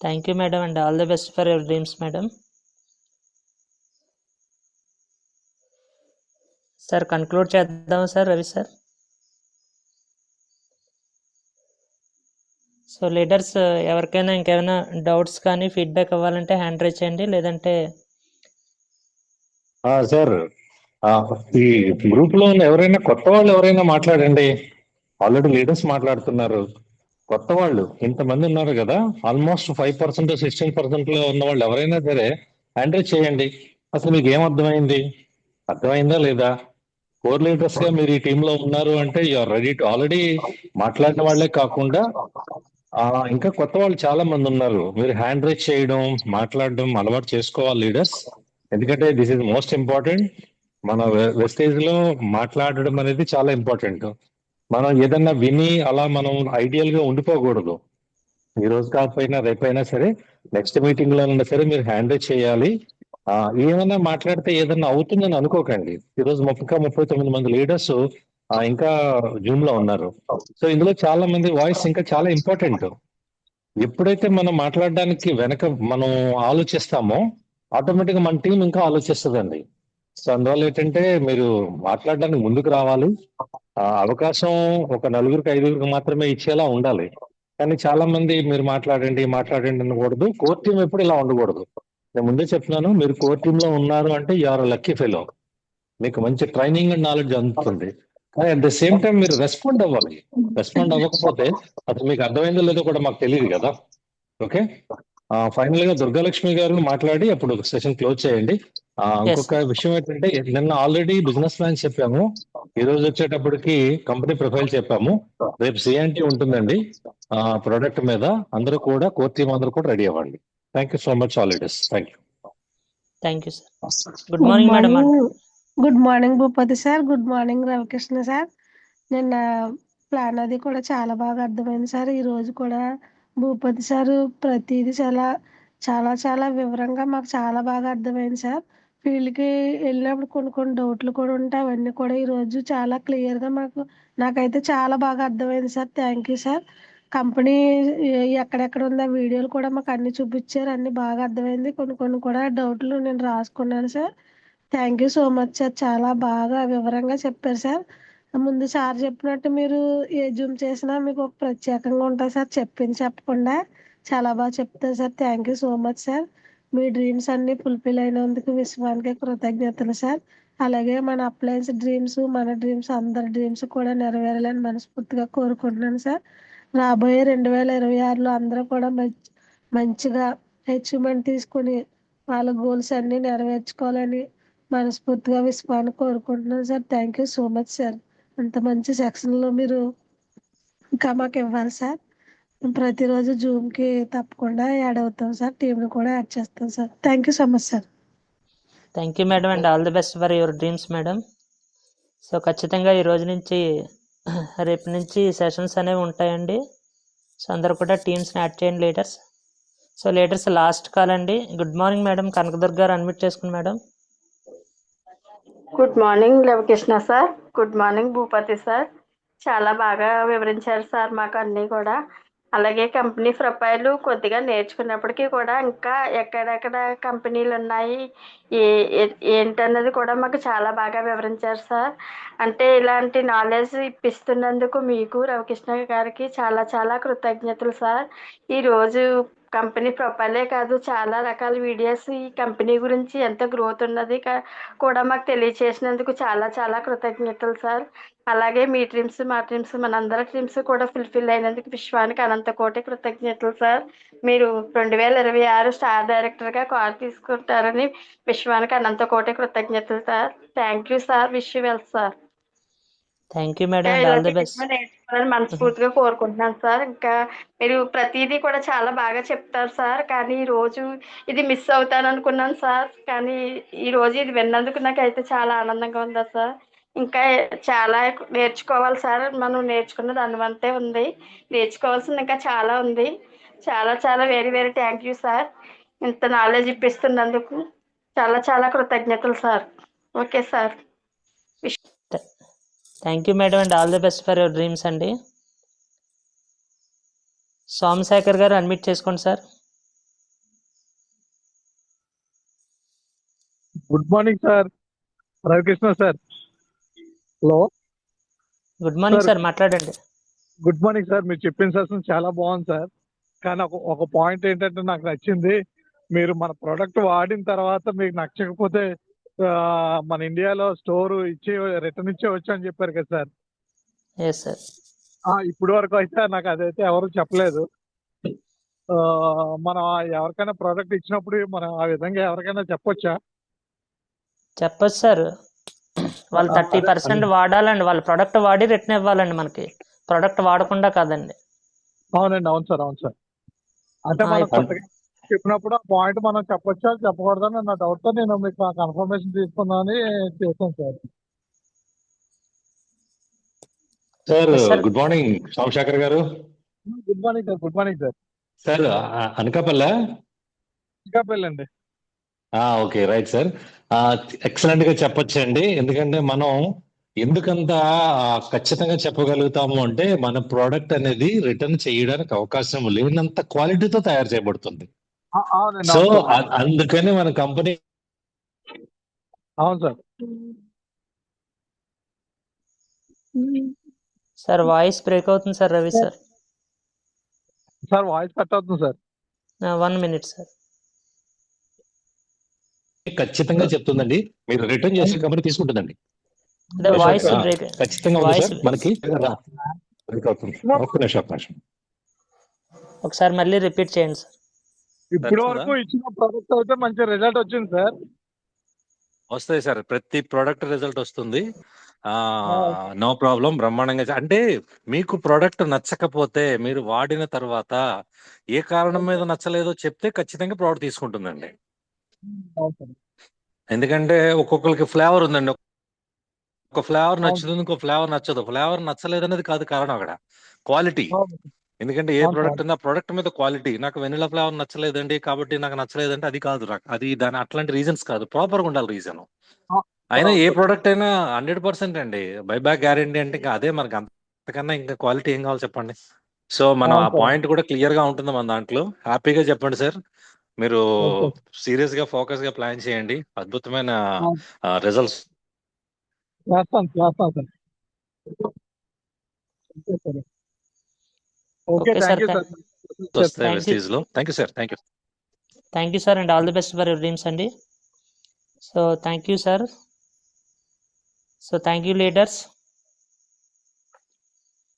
Thank you madam and all the best for your dreams madam. Sir conclude చేద్దాం sir. Ravi sir. So leaders ఎవరికైనా ఇంకేమైనా డౌట్స్ కానీ ఫీడ్బ్యాక్ ఇవ్వాలంటే హ్యాండ్ రైజ్ చేయండి, లేదంటే సార్, ఈ గ్రూప్ లో ఉన్న ఎవరైనా కొత్త వాళ్ళు ఎవరైనా మాట్లాడండి. ఆల్రెడీ లీడర్స్ మాట్లాడుతున్నారు. కొత్త వాళ్ళు ఇంతమంది ఉన్నారు కదా, ఆల్మోస్ట్ 5% 16% లో ఉన్న వాళ్ళు ఎవరైనా సరే హ్యాండ్ రైజ్ చేయండి. అసలు మీకు ఏం అర్థమైంది, అర్థమైందా లేదా? కోర్ లీడర్స్ గా మీరు ఈ టీమ్ లో ఉన్నారు అంటే యూఆర్ రెడీ టు. ఆల్రెడీ మాట్లాడిన వాళ్ళే కాకుండా ఇంకా కొత్త వాళ్ళు చాలా మంది ఉన్నారు. మీరు హ్యాండ్ రైజ్ చేయడం, మాట్లాడడం అలవాటు చేసుకోవాలి లీడర్స్. ఎందుకంటే దిస్ ఇస్ మోస్ట్ ఇంపార్టెంట్. మన వెస్టేజ్ లో మాట్లాడడం అనేది చాలా ఇంపార్టెంట్. మనం ఏదన్నా విని అలా మనం ఐడియల్ గా ఉండిపోకూడదు. ఈ రోజు కాకపోయినా రేపైనా సరే, నెక్స్ట్ మీటింగ్ లో అయినా సరే మీరు హ్యాండ్ రైజ్ చేయాలి. ఏమైనా మాట్లాడితే ఏదన్నా అవుతుందని అనుకోకండి. ఈరోజు 39 మంది లీడర్స్ ఇంకా జూమ్ లో ఉన్నారు. సో ఇందులో చాలా మంది వాయిస్ ఇంకా చాలా ఇంపార్టెంట్. ఎప్పుడైతే మనం మాట్లాడడానికి వెనక మనం ఆలోచిస్తామో ఆటోమేటిక్ గా మన టీం ఇంకా ఆలోచిస్తుందండి. సో అందువల్ల ఏంటంటే మీరు మాట్లాడడానికి ముందుకు రావాలి. అవకాశం ఒక 4-5 మాత్రమే ఇచ్చేలా ఉండాలి. కానీ చాలా మంది మీరు మాట్లాడండి మాట్లాడండి అనకూడదు. కోర్ టీం ఎప్పుడు ఇలా ఉండకూడదు. నేను ముందే చెప్తున్నాను, మీరు కోర్ టీమ్ లో ఉన్నారు అంటే యూఆర్ లక్కీ ఫెలో. మీకు మంచి ట్రైనింగ్ అండ్ నాలెడ్జ్ అందుతుంది. కానీ అట్ ద సేమ్ టైం మీరు రెస్పాండ్ అవ్వాలి. రెస్పాండ్ అవ్వకపోతే అసలు మీకు అర్థమైందో లేదో కూడా మాకు తెలియదు కదా. ఓకే, ఫైనల్ గా దుర్గాలక్ష్మి గారు మాట్లాడి అప్పుడు సెషన్ క్లోజ్ చేయండి. ఇంకొక విషయం ఏంటంటే, నిన్న ఆల్రెడీ బిజినెస్ ప్లాన్ చెప్పాము. ఈ రోజు వచ్చేటప్పటికి కంపెనీ ప్రొఫైల్ చెప్పాము. రేపు సిఎన్టీ ఉంటుందండి ప్రొడక్ట్ మీద. అందరూ కూడా కోర్ టీమ్ అందరూ కూడా రెడీ అవ్వండి. Thank you so much all leaders. Thank you. Thank you sir. Good morning madam. Good morning Bhupathi sir. Good morning Ravikrishna sir. నిన్న ప్లాన్ అది కూడా చాలా బాగా అర్థమైంది సార్. ఈ రోజు కూడా భూపతి సార్ ప్రతిదీ చాలా చాలా చాలా వివరంగా మాకు చాలా బాగా అర్థమైంది సార్. ఫీల్డ్కి వెళ్ళినప్పుడు కొన్ని డౌట్లు కూడా ఉంటాయి. అవన్నీ కూడా ఈరోజు చాలా క్లియర్గా నాకైతే చాలా బాగా అర్థమైంది sir. Thank you sir. Company ఎక్కడెక్కడ ఉందో వీడియోలు కూడా మాకు అన్ని చూపించారు. అన్ని బాగా అర్థమైంది. కొన్ని కూడా డౌట్లు నేను రాసుకున్నాను sir. Thank you so much sir. చాలా బాగా వివరంగా చెప్పారు సార్. ముందు సార్ చెప్పినట్టు మీరు ఏ జూమ్ చేసినా మీకు ఒక ప్రత్యేకంగా ఉంటుంది సార్. చెప్పింది చెప్పకుండా చాలా బాగా చెప్తారు sir. Thank you so much sir. Me dreams అన్ని ఫుల్ఫిల్ అయినందుకు విశ్వానికి కృతజ్ఞతలు సార్. అలాగే మన అప్లయన్స్ డ్రీమ్స్, మన డ్రీమ్స్, అందరి డ్రీమ్స్ కూడా నెరవేరాలని మనస్ఫూర్తిగా కోరుకుంటున్నాను సార్. రాబోయే 2026లో అందరూ కూడా మంచిగా అచీవ్మెంట్ తీసుకుని వాళ్ళ గోల్స్ అన్ని నెరవేర్చుకోవాలని మనస్ఫూర్తిగా విశ్వాన్ని కోరుకుంటున్నాను sir. Thank you so much sir. అంత మంచి సెక్షన్లో మీరు ఇంకా మాకు ఇవ్వాలి సార్. ప్రతిరోజు జూమ్కి తప్పకుండా యాడ్ అవుతాం సార్. టీంని కూడా యాడ్ చేస్తాం sir. Thank you so much sir. Thank you madam and all the best for your dreams madam. So ఖచ్చితంగా ఈ రోజు నుంచి రేపు నుంచి సెషన్స్ అనేవి ఉంటాయండి. సో అందరూ కూడా టీమ్స్ని యాడ్ చేయండి leaders. So leaders last call అండి. గుడ్ మార్నింగ్ మేడం, కనకదుర్గ గారు అన్మ్యూట్ చేసుకుని madam. Good morning Ravikrishna sir. Good morning Bhupathi sir. చాలా బాగా వివరించారు సార్ మాకు అన్నీ కూడా. అలాగే కంపెనీ ప్రొఫైలు కొద్దిగా నేర్చుకున్నప్పటికీ కూడా ఇంకా ఎక్కడెక్కడ కంపెనీలు ఉన్నాయి ఏంటన్నది కూడా మాకు చాలా బాగా వివరించారు సార్. అంటే ఇలాంటి నాలెడ్జ్ ఇప్పిస్తున్నందుకు మీకు రవికృష్ణ గారికి చాలా చాలా కృతజ్ఞతలు సార్. ఈరోజు కంపెనీ ప్రొఫైలే కాదు, చాలా రకాల వీడియోస్ ఈ కంపెనీ గురించి ఎంత గ్రోత్ ఉన్నది కూడా మాకు తెలియచేసినందుకు చాలా చాలా కృతజ్ఞతలు సార్. అలాగే మీ డ్రీమ్స్ మా డ్రీమ్స్ మనందరి డ్రీమ్స్ కూడా ఫుల్ఫిల్ అయినందుకు విశ్వానికి అనంత కోటి కృతజ్ఞతలు సార్. మీరు 2026 స్టార్ డైరెక్టర్గా కాల్ తీసుకుంటారని విశ్వానికి అనంత కోటి కృతజ్ఞతలు sir. Thank you sir. Wish you well sir. Thank you madam, all the best. నేర్చుకోవాలని మనస్ఫూర్తిగా కోరుకుంటున్నాను సార్. ఇంకా మీరు ప్రతిదీ కూడా చాలా బాగా చెప్తారు సార్. కానీ ఈ రోజు ఇది మిస్ అవుతాను అనుకున్నాను సార్. కానీ ఈ రోజు ఇది విన్నందుకు నాకైతే చాలా ఆనందంగా ఉందా సార్. ఇంకా చాలా నేర్చుకోవాలి సార్. మనం నేర్చుకున్నది అనువంతే ఉంది, నేర్చుకోవాల్సింది ఇంకా చాలా ఉంది. చాలా చాలా very very thank you sir. ఇంత నాలెడ్జ్ ఇప్పిస్తున్నందుకు చాలా చాలా కృతజ్ఞతలు sir. Okay sir. Thank you madam and all the best for your dreams అండి. సోమశేఖర్ గారు అన్మ్యూట్ చేసుకోండి sir. Good morning sir. Ravikrishna sir. Hello. Good morning sir, మాట్లాడండి. Good morning sir. మీరు చెప్పిన సెషన్ చాలా బాగుంది సార్. కానీ ఒక పాయింట్ ఏంటంటే నాకు నచ్చింది, మీరు మన ప్రోడక్ట్ వాడిన తర్వాత మీకు నచ్చకపోతే మన ఇండియాలో స్టోర్ ఇచ్చి రిటర్న్ ఇచ్చేవచ్చు అని చెప్పారు కదా సార్. Yes sir. ఇప్పటి వరకు అయితే నాకు అదైతే ఎవరు చెప్పలేదు. మనం ఎవరికైనా ప్రోడక్ట్ ఇచ్చినప్పుడు మనం ఆ విధంగా ఎవరికైనా చెప్పొచ్చా? చెప్పచ్చు సార్. వాళ్ళు 30% వాడాలండి. వాళ్ళ ప్రోడక్ట్ వాడి రిటర్న్ ఇవ్వాలండి, మనకి ప్రోడక్ట్ వాడకుండా కాదండి. అవునండి, అవును సార్, అవును సార్. అంటే మనం కొత్తగా చెప్పినప్పుడు ఆ పాయింట్ మనం చెప్పొచ్చా చెప్పకూడదని నా డౌట్ తో నేను మీకు కన్ఫర్మేషన్ తీసుకుందామని చేశాను sir. Sir good morning Somashekar గారు. Good morning sir. Good morning sir. Sir Anakapalli. Anakapalli అండి. Okay right sir. ఎక్సలెంట్ గా చెప్పొచ్చండి. ఎందుకంటే మనం ఎందుకంత ఖచ్చితంగా చెప్పగలుగుతాము అంటే మన ప్రోడక్ట్ అనేది రిటర్న్ చేయడానికి అవకాశం లేనంత క్వాలిటీతో తయారు చేయబడుతుంది. సో అందుకని మన కంపెనీ. అవును సార్. సార్ వాయిస్ బ్రేక్ అవుతుంది sir. Ravi sir. Sir voice cut అవుతుంది సార్. 1 minute sir. ఖచ్చితంగా చెప్తుందండి, మీరు రిటర్న్ చేసే కంపెనీ తీసుకుంటుందండి. వాయిస్ బ్రేక్ ఖచ్చితంగా ఉంది సార్. మనకి ఒక్క నిమిషం. ఒకసారి మళ్ళీ రిపీట్ చేయండి సార్. ఇప్పటి వరకు ఇచ్చిన ప్రోడక్ట్ అయితే మంచి రిజల్ట్ వచ్చింది సార్. వస్తాయి సార్, ప్రతి ప్రోడక్ట్ రిజల్ట్ వస్తుంది. No problem. బ్రహ్మాండంగా. అంటే మీకు ప్రోడక్ట్ నచ్చకపోతే మీరు వాడిన తర్వాత ఏ కారణం మీద నచ్చలేదో చెప్తే ఖచ్చితంగా ప్రోడక్ట్ తీసుకుంటుందండి. ఎందుకంటే ఒక్కొక్కరికి ఫ్లేవర్ ఉందండి. ఒక ఫ్లేవర్ నచ్చుతుంది, ఇంకో ఫ్లేవర్ నచ్చదు. ఫ్లేవర్ నచ్చలేదనేది కాదు కారణం, అక్కడ క్వాలిటీ. ఎందుకంటే ఏ ప్రోడక్ట్ ఉంది ఆ ప్రోడక్ట్ మీద క్వాలిటీ. నాకు వెనిలా ఫ్లేవర్ నచ్చలేదండి కాబట్టి నాకు నచ్చలేదంటే అది కాదు. అది దాని అట్లాంటి రీజన్స్ కాదు, ప్రాపర్ గా ఉండాలి రీజన్. అయినా ఏ ప్రోడక్ట్ అయినా 100% అండి బైబ్యాక్ గ్యారంటీ అంటే ఇంకా అదే. మనకి అంతకన్నా ఇంకా క్వాలిటీ ఏం కావాలి చెప్పండి. సో మనం ఆ పాయింట్ కూడా క్లియర్ గా ఉంటుంది మన దాంట్లో. హ్యాపీగా చెప్పండి సార్. మీరు సీరియస్ గా ఫోకస్ గా ప్లాన్ చేయండి. అద్భుతమైన రిజల్ట్స్ వస్తాయి వెస్టీజ్ లో. Thank you sir. Thank you sir and all the best for your dreams అండి. So thank you sir. So thank you leaders.